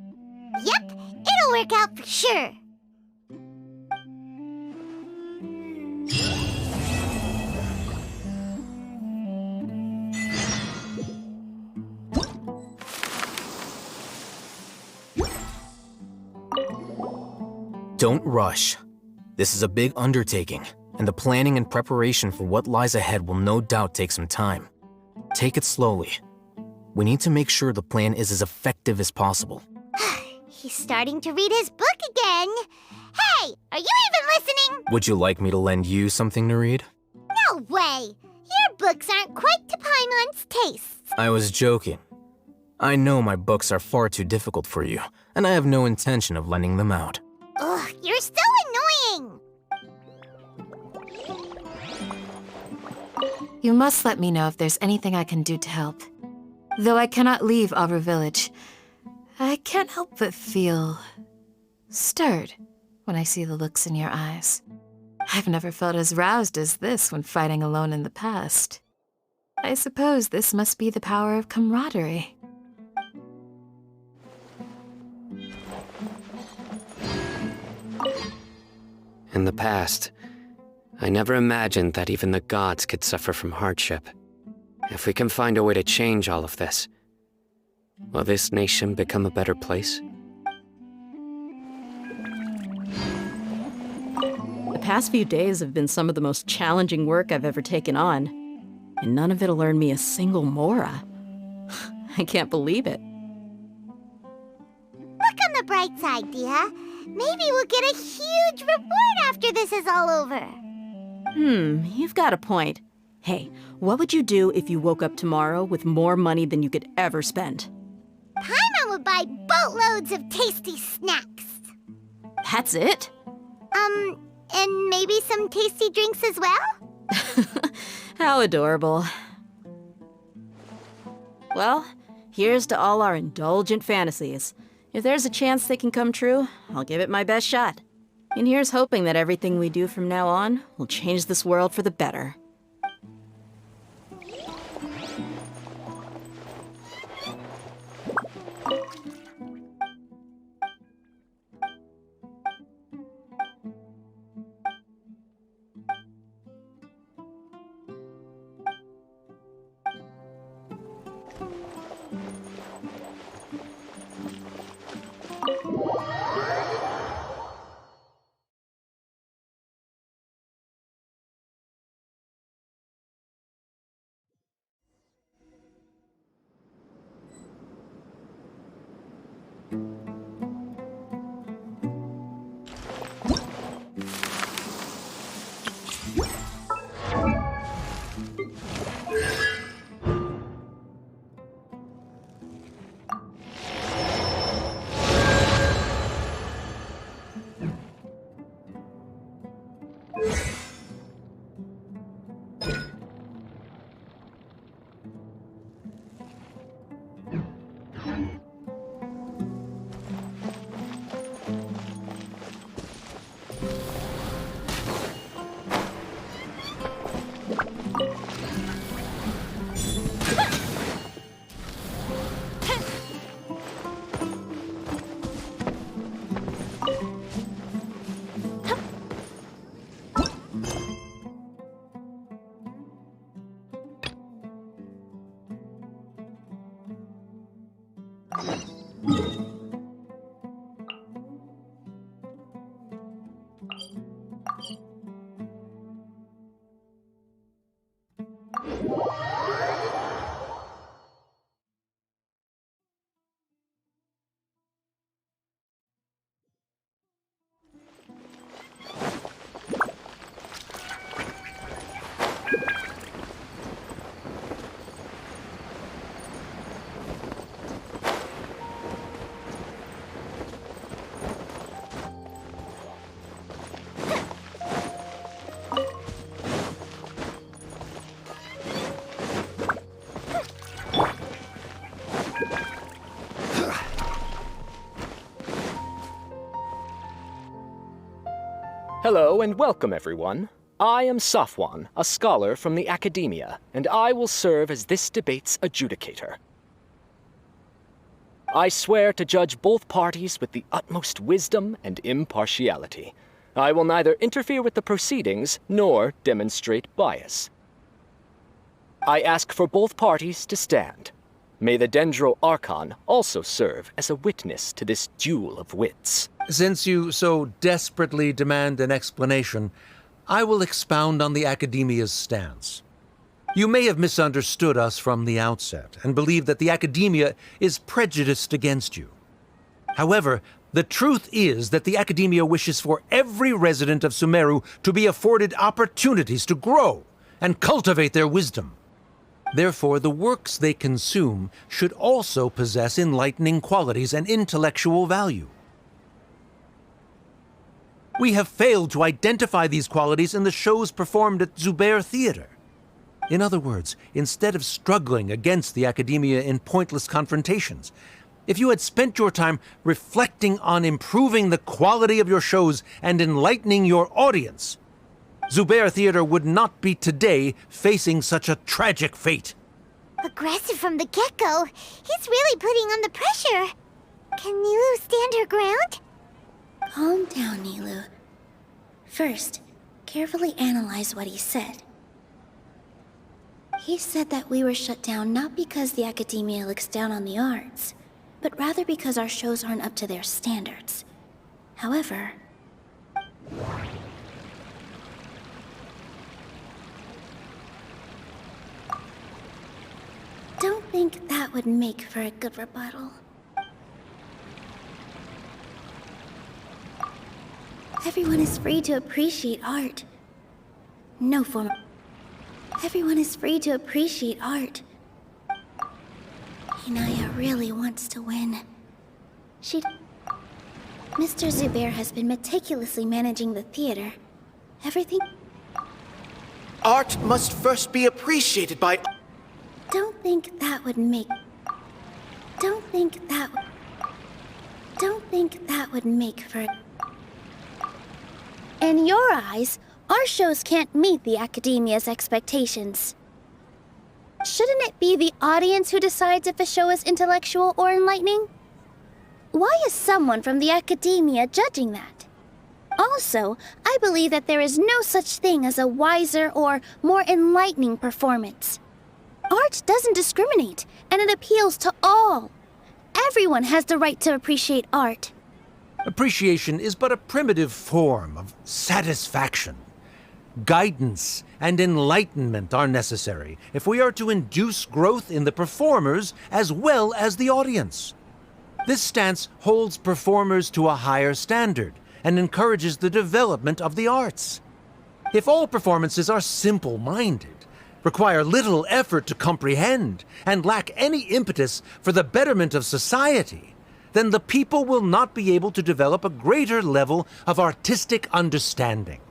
Yep, it'll work out for sure.
Don't rush. This is a big undertaking, and the planning and preparation for what lies ahead will no doubt take some time. Take it slowly. We need to make sure the plan is as effective as possible.
He's starting to read his book again. Hey, are you even listening?
Would you like me to lend you something to read?
No way. Your books aren't quite to Paimon's tastes.
I was joking. I know my books are far too difficult for you, and I have no intention of lending them out.
Ugh, you're so annoying.
You must let me know if there's anything I can do to help. Though I cannot leave Aru Village, I can't help but feel stirred when I see the looks in your eyes. I've never felt as roused as this when fighting alone in the past. I suppose this must be the power of camaraderie.
In the past, I never imagined that even the gods could suffer from hardship. If we can find a way to change all of this, will this nation become a better place?
The past few days have been some of the most challenging work I've ever taken on, and none of it'll earn me a single mora. I can't believe it.
Look on the bright side, Dia. Maybe we'll get a huge reward after this is all over.
You've got a point. Hey, what would you do if you woke up tomorrow with more money than you could ever spend?
Paimon would buy boatloads of tasty snacks.
That's it?
And maybe some tasty drinks as well?
How adorable. Well, here's to all our indulgent fantasies. If there's a chance they can come true, I'll give it my best shot. And here's hoping that everything we do from now on will change this world for the better.
Hello and welcome, everyone. I am Safwan, a scholar from the Academia, and I will serve as this debate's adjudicator. I swear to judge both parties with the utmost wisdom and impartiality. I will neither interfere with the proceedings nor demonstrate bias. I ask for both parties to stand. May the Dendro Archon also serve as a witness to this duel of wits.
Since you so desperately demand an explanation, I will expound on the Academia's stance. You may have misunderstood us from the outset and believe that the Academia is prejudiced against you. However, the truth is that the Academia wishes for every resident of Sumeru to be afforded opportunities to grow and cultivate their wisdom. Therefore, the works they consume should also possess enlightening qualities and intellectual value. We have failed to identify these qualities in the shows performed at Zubair Theater. In other words, instead of struggling against the Academia in pointless confrontations, if you had spent your time reflecting on improving the quality of your shows and enlightening your audience, Zubair Theater would not be today facing such a tragic fate.
Aggressive from the get-go. He's really putting on the pressure. Can Nilu stand her ground?
Calm down, Nilu. First, carefully analyze what he said. He said that we were shut down not because the Academia looks down on the arts, but rather because our shows aren't up to their standards. However, don't think that would make for a good rebuttal. Everyone is free to appreciate art. No form of... Everyone is free to appreciate art. Inaya really wants to win. Mr. Zubair has been meticulously managing the theater. Everything...
Art must first be appreciated by...
Don't think that would make... Don't think that would make for... In your eyes, our shows can't meet the Academia's expectations. Shouldn't it be the audience who decides if a show is intellectual or enlightening? Why is someone from the Academia judging that? Also, I believe that there is no such thing as a wiser or more enlightening performance. Art doesn't discriminate, and it appeals to all. Everyone has the right to appreciate art.
Appreciation is but a primitive form of satisfaction. Guidance and enlightenment are necessary if we are to induce growth in the performers as well as the audience. This stance holds performers to a higher standard and encourages the development of the arts. If all performances are simple-minded, require little effort to comprehend, and lack any impetus for the betterment of society, then the people will not be able to develop a greater level of artistic understanding.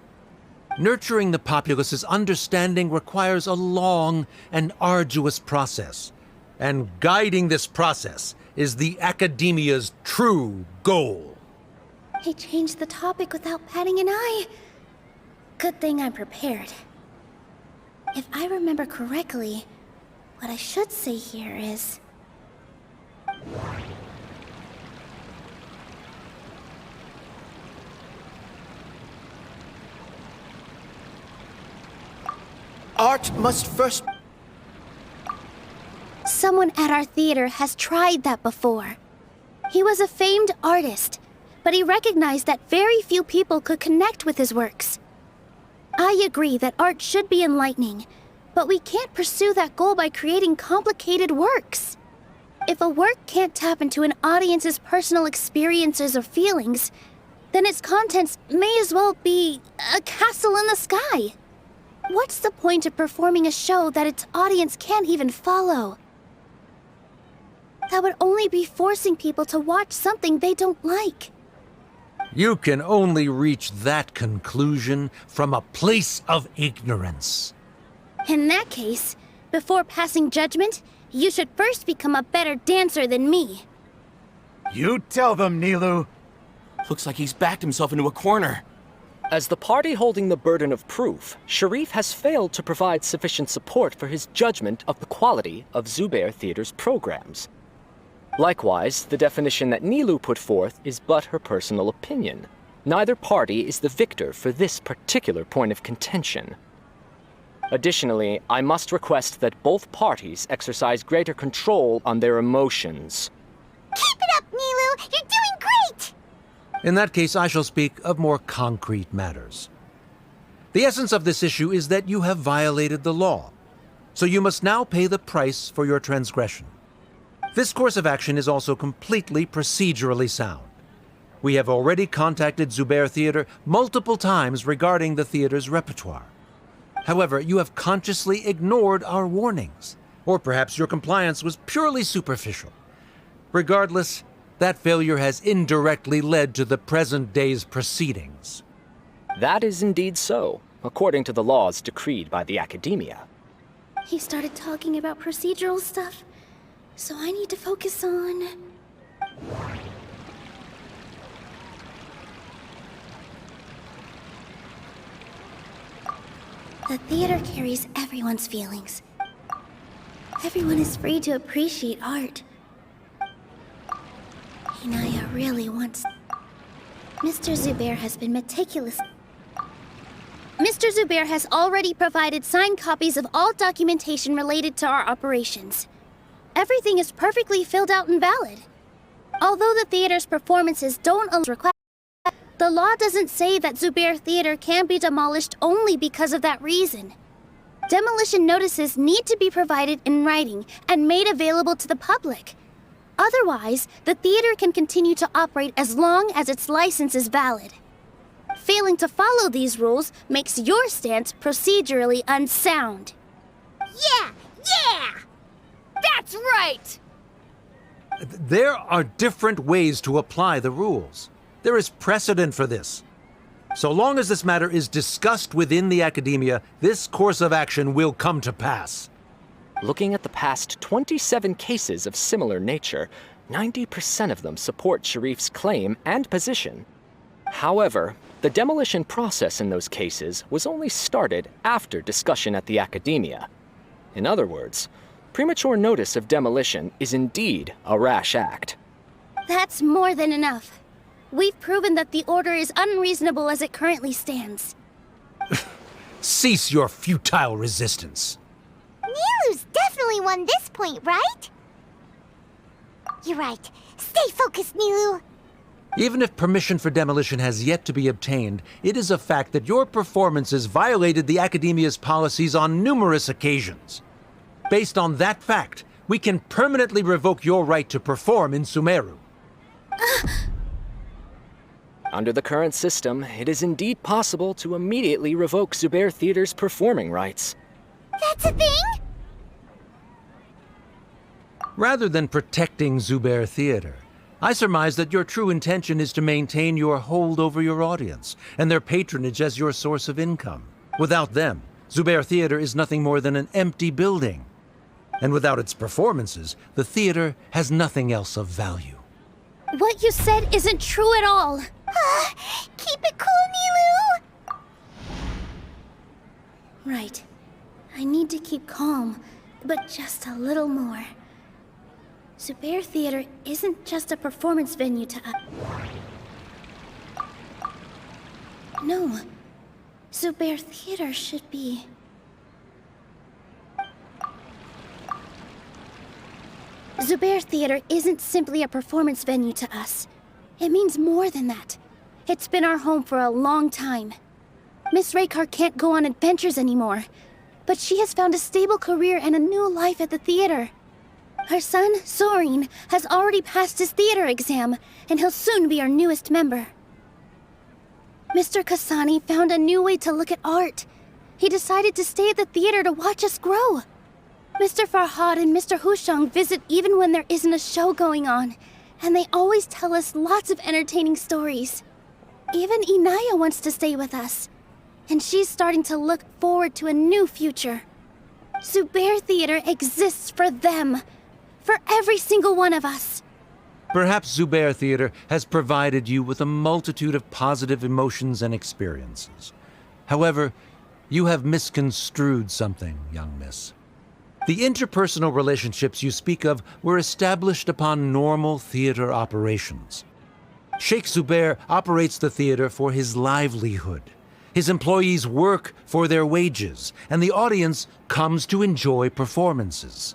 Nurturing the populace's understanding requires a long and arduous process, and guiding this process is the Academia's true goal.
He changed the topic without batting an eye. Good thing I'm prepared. If I remember correctly, what I should say here is...
Art must first...
Someone at our theater has tried that before. He was a famed artist, but he recognized that very few people could connect with his works. I agree that art should be enlightening, but we can't pursue that goal by creating complicated works. If a work can't tap into an audience's personal experiences or feelings, then its contents may as well be a castle in the sky. What's the point of performing a show that its audience can't even follow? That would only be forcing people to watch something they don't like.
You can only reach that conclusion from a place of ignorance.
In that case, before passing judgment, you should first become a better dancer than me.
You tell them, Nilu. Looks like he's backed himself into a corner.
As the party holding the burden of proof, Sharif has failed to provide sufficient support for his judgment of the quality of Zubair Theater's programs. Likewise, the definition that Nilu put forth is but her personal opinion. Neither party is the victor for this particular point of contention. Additionally, I must request that both parties exercise greater control on their emotions.
Keep it up, Nilu! You're doing great!
In that case, I shall speak of more concrete matters. The essence of this issue is that you have violated the law, so you must now pay the price for your transgression. This course of action is also completely procedurally sound. We have already contacted Zubair Theater multiple times regarding the theater's repertoire. However, you have consciously ignored our warnings, or perhaps your compliance was purely superficial. Regardless, that failure has indirectly led to the present day's proceedings.
That is indeed so, according to the laws decreed by the Academia.
He started talking about procedural stuff, so I need to focus on... The theater carries everyone's feelings. Everyone is free to appreciate art. Inaya really wants... Mr. Zubair has been meticulous. Mr. Zubair has already provided signed copies of all documentation related to our operations. Everything is perfectly filled out and valid. Although the theater's performances don't request, the law doesn't say that Zubair Theater can be demolished only because of that reason. Demolition notices need to be provided in writing and made available to the public. Otherwise, the theater can continue to operate as long as its license is valid. Failing to follow these rules makes your stance procedurally unsound.
Yeah! That's right!
There are different ways to apply the rules. There is precedent for this. So long as this matter is discussed within the Academia, this course of action will come to pass.
Looking at the past 27 cases of similar nature, 90% of them support Sharif's claim and position. However, the demolition process in those cases was only started after discussion at the Academia. In other words, premature notice of demolition is indeed a rash act.
That's more than enough. We've proven that the order is unreasonable as it currently stands.
Cease your futile resistance.
Nilu's definitely won this point, right? You're right. Stay focused, Nilu.
Even if permission for demolition has yet to be obtained, it is a fact that your performances violated the Academia's policies on numerous occasions. Based on that fact, we can permanently revoke your right to perform in Sumeru.
Under the current system, it is indeed possible to immediately revoke Zubair Theater's performing rights.
That's a thing?
Rather than protecting Zubair Theater, I surmise that your true intention is to maintain your hold over your audience and their patronage as your source of income. Without them, Zubair Theater is nothing more than an empty building. And without its performances, the theater has nothing else of value.
What you said isn't true at all.
Keep it cool, Nilu!
Right. I need to keep calm, but just a little more. Zubair Theater isn't just a performance venue to us. No. Zubair Theater should be... Zubair Theater isn't simply a performance venue to us. It means more than that. It's been our home for a long time. Miss Raykar can't go on adventures anymore, but she has found a stable career and a new life at the theater. Her son, Sorin, has already passed his theater exam, and he'll soon be our newest member. Mr. Kasani found a new way to look at art. He decided to stay at the theater to watch us grow. Mr. Farhad and Mr. Hushang visit even when there isn't a show going on, and they always tell us lots of entertaining stories. Even Inaya wants to stay with us, and she's starting to look forward to a new future. Zubair Theater exists for them, for every single one of us.
Perhaps Zubair Theater has provided you with a multitude of positive emotions and experiences. However, you have misconstrued something, young miss. The interpersonal relationships you speak of were established upon normal theater operations. Sheikh Zubair operates the theater for his livelihood. His employees work for their wages, and the audience comes to enjoy performances.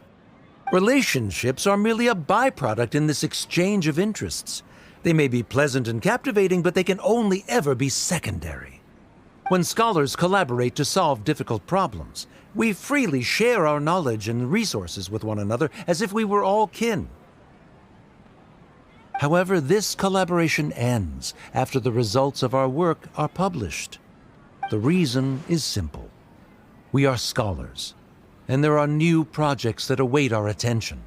Relationships are merely a byproduct in this exchange of interests. They may be pleasant and captivating, but they can only ever be secondary. When scholars collaborate to solve difficult problems, we freely share our knowledge and resources with one another as if we were all kin. However, this collaboration ends after the results of our work are published. The reason is simple. We are scholars, and there are new projects that await our attention.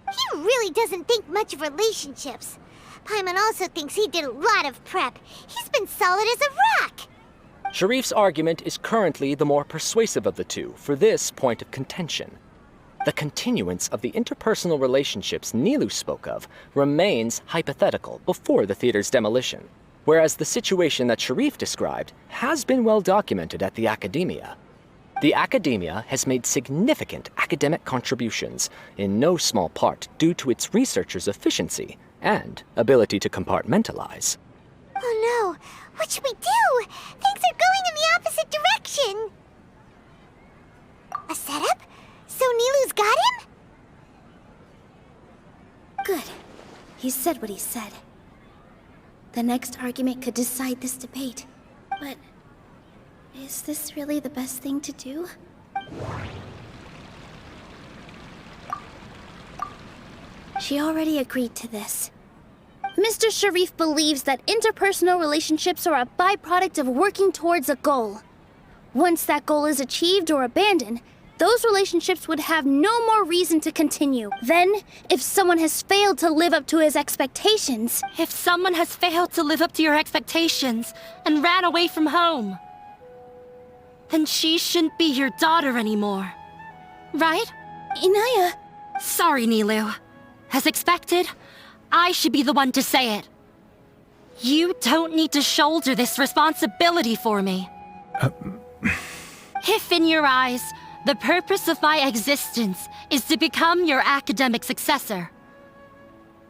He really doesn't think much of relationships. Paimon also thinks he did a lot of prep. He's been solid as a rock.
Sharif's argument is currently the more persuasive of the two for this point of contention. The continuance of the interpersonal relationships Nilu spoke of remains hypothetical before the theater's demolition, whereas the situation that Sharif described has been well documented at the Academia. The Academia has made significant academic contributions, in no small part due to its researchers' efficiency and ability to compartmentalize.
Oh no, what should we do? Things are going in the opposite direction. A setup? So Nilu's got him?
Good. He said what he said. The next argument could decide this debate. But is this really the best thing to do? She already agreed to this. Mr. Sharif believes that interpersonal relationships are a byproduct of working towards a goal. Once that goal is achieved or abandoned, those relationships would have no more reason to continue. Then, if someone has failed to live up to his expectations...
If someone has failed to live up to your expectations and ran away from home, then she shouldn't be your daughter anymore. Right?
Inaya...
Sorry, Nilu. As expected, I should be the one to say it. You don't need to shoulder this responsibility for me. If in your eyes, the purpose of my existence is to become your academic successor,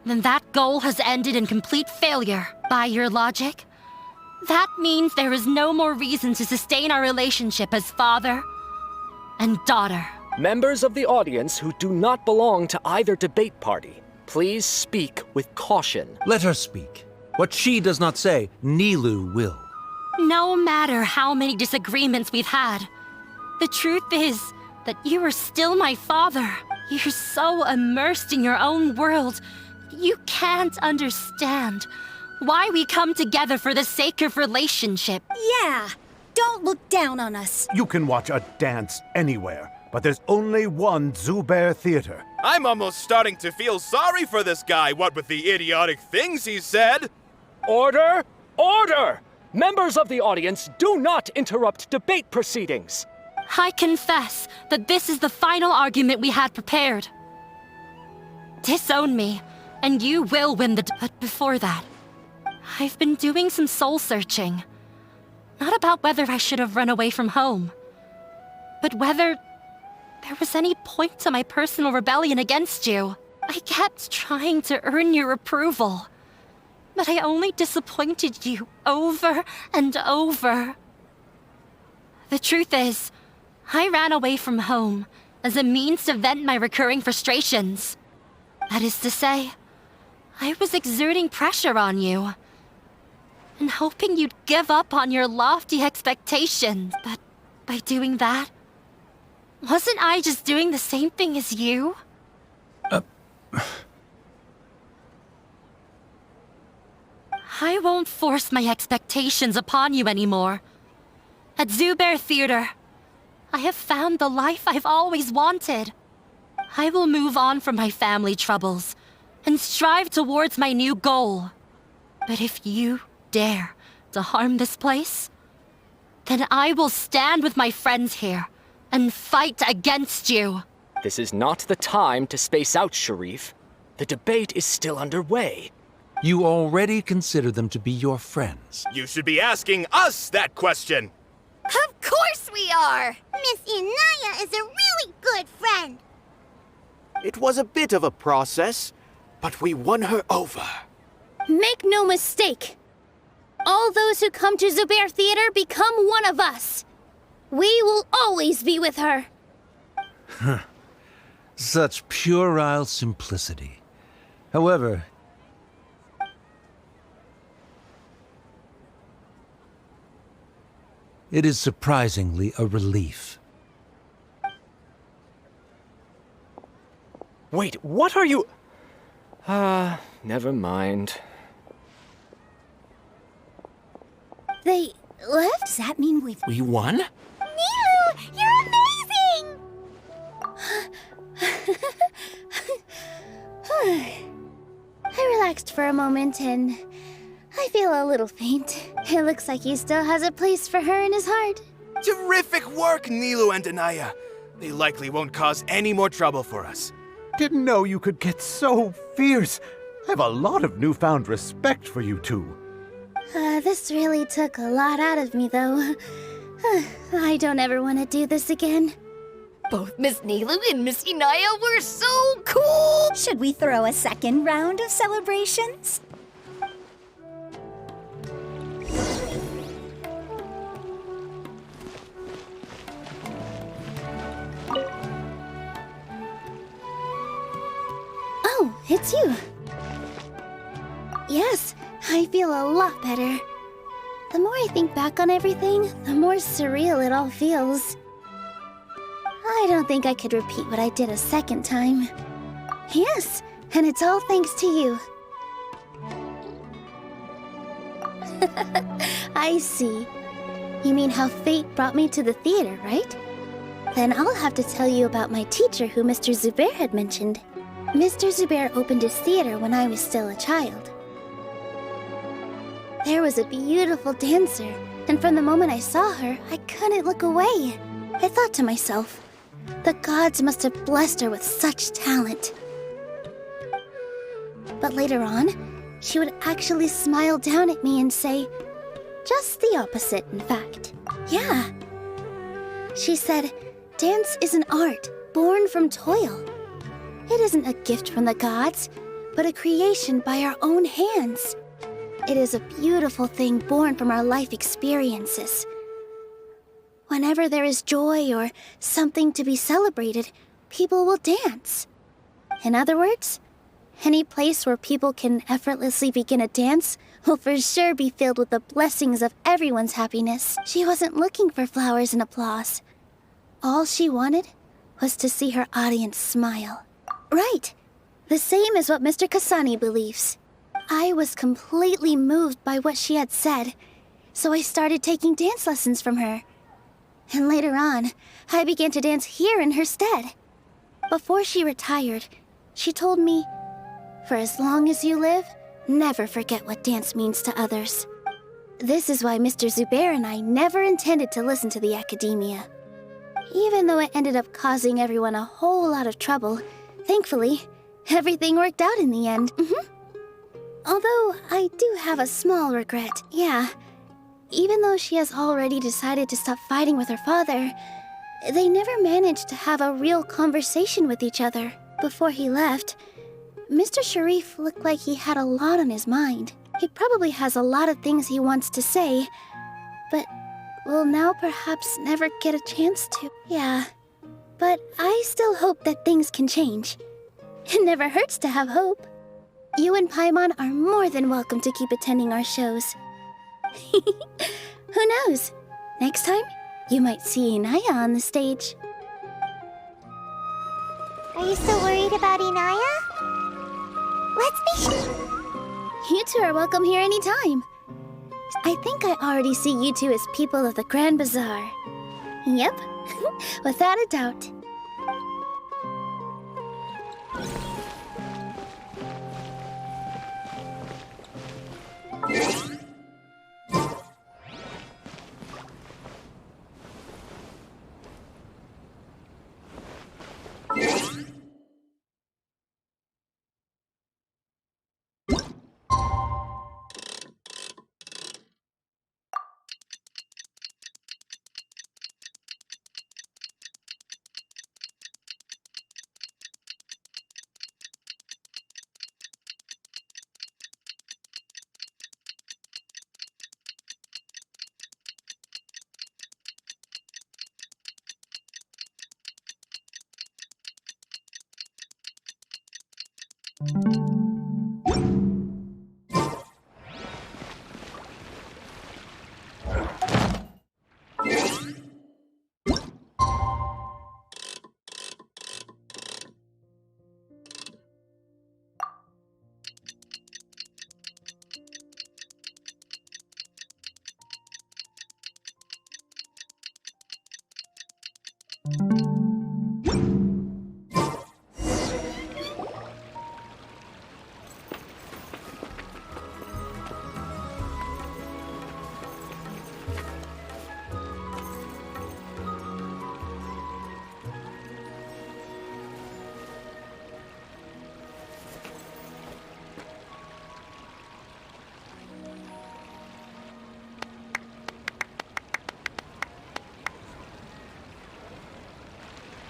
then that goal has ended in complete failure. By your logic, that means there is no more reason to sustain our relationship as father and daughter.
Members of the audience who do not belong to either debate party, please speak with caution.
Let her speak. What she does not say, Nilu will.
No matter how many disagreements we've had, the truth is that you are still my father. You're so immersed in your own world, you can't understand why we come together for the sake of relationship.
Yeah, don't look down on us.
You can watch a dance anywhere, but there's only one Zubair Theater.
I'm almost starting to feel sorry for this guy, what with the idiotic things he said.
Order! Order! Members of the audience, do not interrupt debate proceedings.
I confess that this is the final argument we had prepared. Disown me, and you will win the But before that, I've been doing some soul searching. Not about whether I should have run away from home, but whether there was any point to my personal rebellion against you. I kept trying to earn your approval, but I only disappointed you over and over. The truth is, I ran away from home as a means to vent my recurring frustrations. That is to say, I was exerting pressure on you and hoping you'd give up on your lofty expectations. But by doing that, wasn't I just doing the same thing as you? I won't force my expectations upon you anymore. At Zubair Theater, I have found the life I've always wanted. I will move on from my family troubles and strive towards my new goal. But if you dare to harm this place, then I will stand with my friends here and fight against you.
This is not the time to space out, Sharif. The debate is still underway.
You already consider them to be your friends.
You should be asking us that question!
Of course we are! Miss Inaya is a really good friend.
It was a bit of a process, but we won her over.
Make no mistake. All those who come to Zubair Theater become one of us. We will always be with her.
Such puerile simplicity. However, it is surprisingly a relief.
Wait, what are you... never mind.
They left?
Does that mean
We won?
Nilu, you're amazing!
I relaxed for a moment and I feel a little faint. It looks like he still has a place for her in his heart.
Terrific work, Nilu and Anaya. They likely won't cause any more trouble for us.
Didn't know you could get so fierce. I have a lot of newfound respect for you two.
This really took a lot out of me, though. I don't ever want to do this again.
Both Miss Nilu and Miss Inaya were so cool! Should we throw a second round of celebrations?
Oh, it's you. Yes, I feel a lot better. The more I think back on everything, the more surreal it all feels. I don't think I could repeat what I did a second time. Yes, and it's all thanks to you. I see. You mean how fate brought me to the theater, right? Then I'll have to tell you about my teacher who Mr. Zubair had mentioned. Mr. Zubair opened his theater when I was still a child. There was a beautiful dancer, and from the moment I saw her, I couldn't look away. I thought to myself, the gods must have blessed her with such talent. But later on, she would actually smile down at me and say, just the opposite, in fact. Yeah. She said, dance is an art born from toil. It isn't a gift from the gods, but a creation by our own hands. It is a beautiful thing born from our life experiences. Whenever there is joy or something to be celebrated, people will dance. In other words, any place where people can effortlessly begin a dance will for sure be filled with the blessings of everyone's happiness. She wasn't looking for flowers and applause. All she wanted was to see her audience smile. Right, the same as what Mr. Kasani believes. I was completely moved by what she had said, so I started taking dance lessons from her. And later on, I began to dance here in her stead. Before she retired, she told me, for as long as you live, never forget what dance means to others. This is why Mr. Zubair and I never intended to listen to the academia. Even though it ended up causing everyone a whole lot of trouble, thankfully, everything worked out in the end. Although, I do have a small regret, yeah. Even though she has already decided to stop fighting with her father, they never managed to have a real conversation with each other. Before he left, Mr. Sharif looked like he had a lot on his mind. He probably has a lot of things he wants to say, but will now perhaps never get a chance to. Yeah, but I still hope that things can change. It never hurts to have hope. You and Paimon are more than welcome to keep attending our shows. Who knows? Next time, you might see Inaya on the stage.
Are you still worried about Inaya? Let's be
You two are welcome here anytime. I think I already see you two as people of the Grand Bazaar. Yep, without a doubt.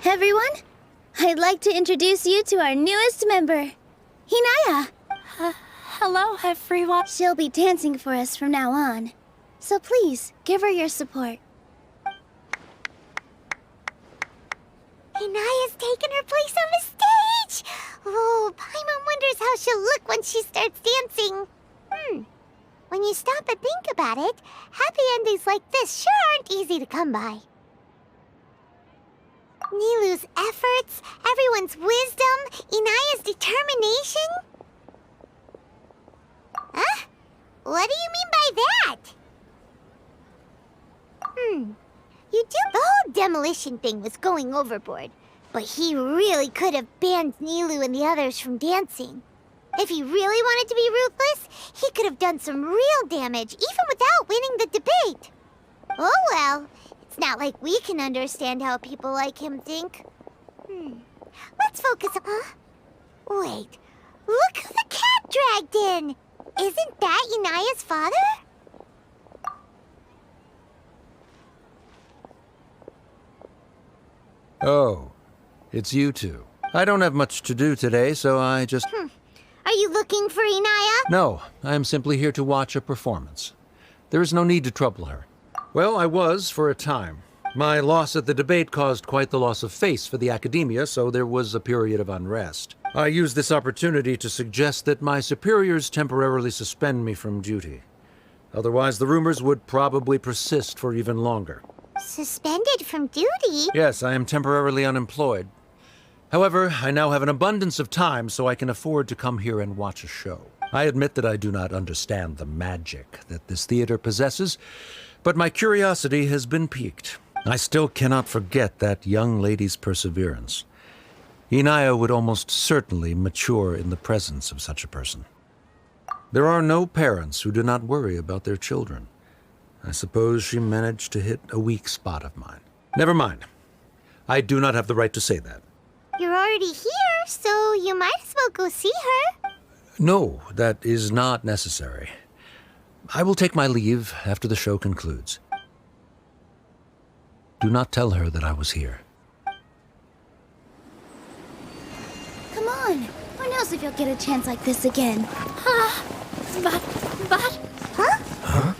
Everyone, I'd like to introduce you to our newest member, Hinaya.
Hello, everyone.
She'll be dancing for us from now on. So please, give her your support.
Hinaya's taken her place on the stage! Oh, Paimon wonders how she'll look when she starts dancing. When you stop and think about it, happy endings like this sure aren't easy to come by. Nilou's efforts, everyone's wisdom, Inaya's determination? Huh? What do you mean by that? You do. The whole demolition thing was going overboard, but he really could have banned Nilou and the others from dancing. If he really wanted to be ruthless, he could have done some real damage, even without winning the debate. Oh well, it's not like we can understand how people like him think. Let's focus on... Huh? Wait, look who the cat dragged in! Isn't that Inaya's father?
Oh, it's you two. I don't have much to do today, so I just...
Are you looking for Inaya?
No, I am simply here to watch a performance. There is no need to trouble her. Well, I was for a time. My loss at the debate caused quite the loss of face for the academia, so there was a period of unrest. I used this opportunity to suggest that my superiors temporarily suspend me from duty. Otherwise, the rumors would probably persist for even longer.
Suspended from duty?
Yes, I am temporarily unemployed. However, I now have an abundance of time, so I can afford to come here and watch a show. I admit that I do not understand the magic that this theater possesses, but my curiosity has been piqued. I still cannot forget that young lady's perseverance. Inaya would almost certainly mature in the presence of such a person. There are no parents who do not worry about their children. I suppose she managed to hit a weak spot of mine. Never mind. I do not have the right to say that.
You're already here, so you might as well go see her.
No, that is not necessary. I will take my leave after the show concludes. Do not tell her that I was here.
Come on. Who knows if you'll get a chance like this again?
But...
Huh?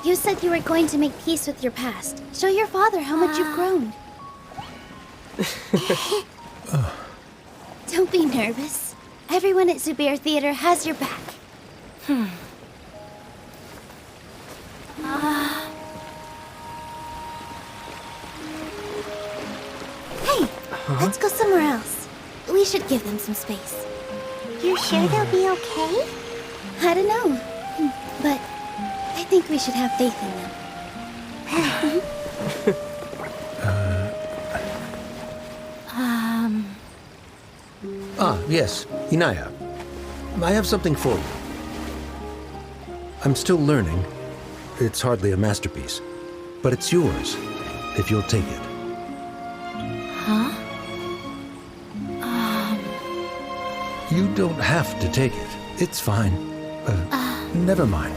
You said you were going to make peace with your past. Show your father how much you've grown. Don't be nervous. Everyone at Zubair Theater has your back. Hey, let's go somewhere else. We should give them some space.
You sure they'll be okay?
I don't know, but I think we should have faith in them.
Yes, Inaya. I have something for you. I'm still learning. It's hardly a masterpiece, but it's yours, if you'll take it.
Huh?
You don't have to take it. It's fine. Never mind.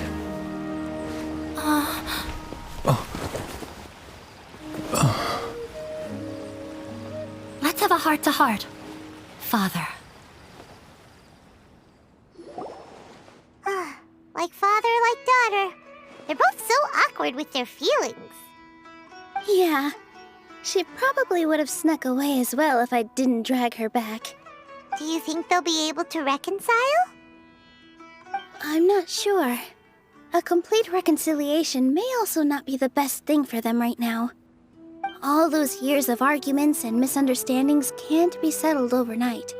Let's have a heart-to-heart, Father.
Like father, like daughter. They're both so awkward with their feelings.
Yeah. She probably would have snuck away as well if I didn't drag her back.
Do you think they'll be able to reconcile?
I'm not sure. A complete reconciliation may also not be the best thing for them right now. All those years of arguments and misunderstandings can't be settled overnight.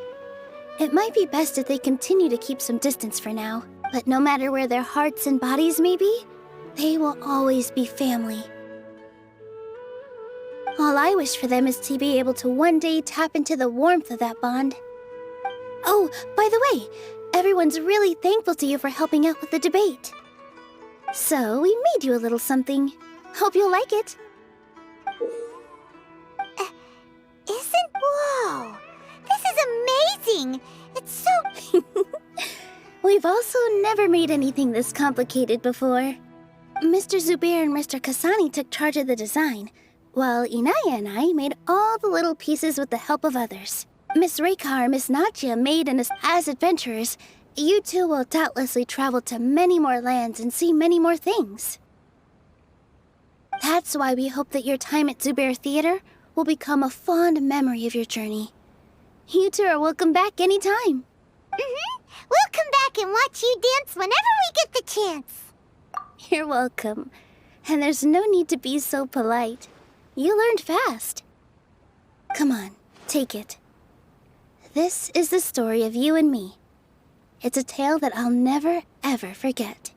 It might be best if they continue to keep some distance for now. But no matter where their hearts and bodies may be, they will always be family. All I wish for them is to be able to one day tap into the warmth of that bond. Oh, by the way, everyone's really thankful to you for helping out with the debate. So, we made you a little something. Hope you'll like it.
Whoa! This is amazing! It's so...
We've also never made anything this complicated before. Mr. Zubair and Mr. Kasani took charge of the design, while Inaya and I made all the little pieces with the help of others. Miss Reika or Miss Nadia made and as adventurers, you two will doubtlessly travel to many more lands and see many more things. That's why we hope that your time at Zubair Theater will become a fond memory of your journey. You two are welcome back anytime.
We'll come back and watch you dance whenever we get the chance.
You're welcome. And there's no need to be so polite. You learned fast. Come on, take it. This is the story of you and me. It's a tale that I'll never, ever forget.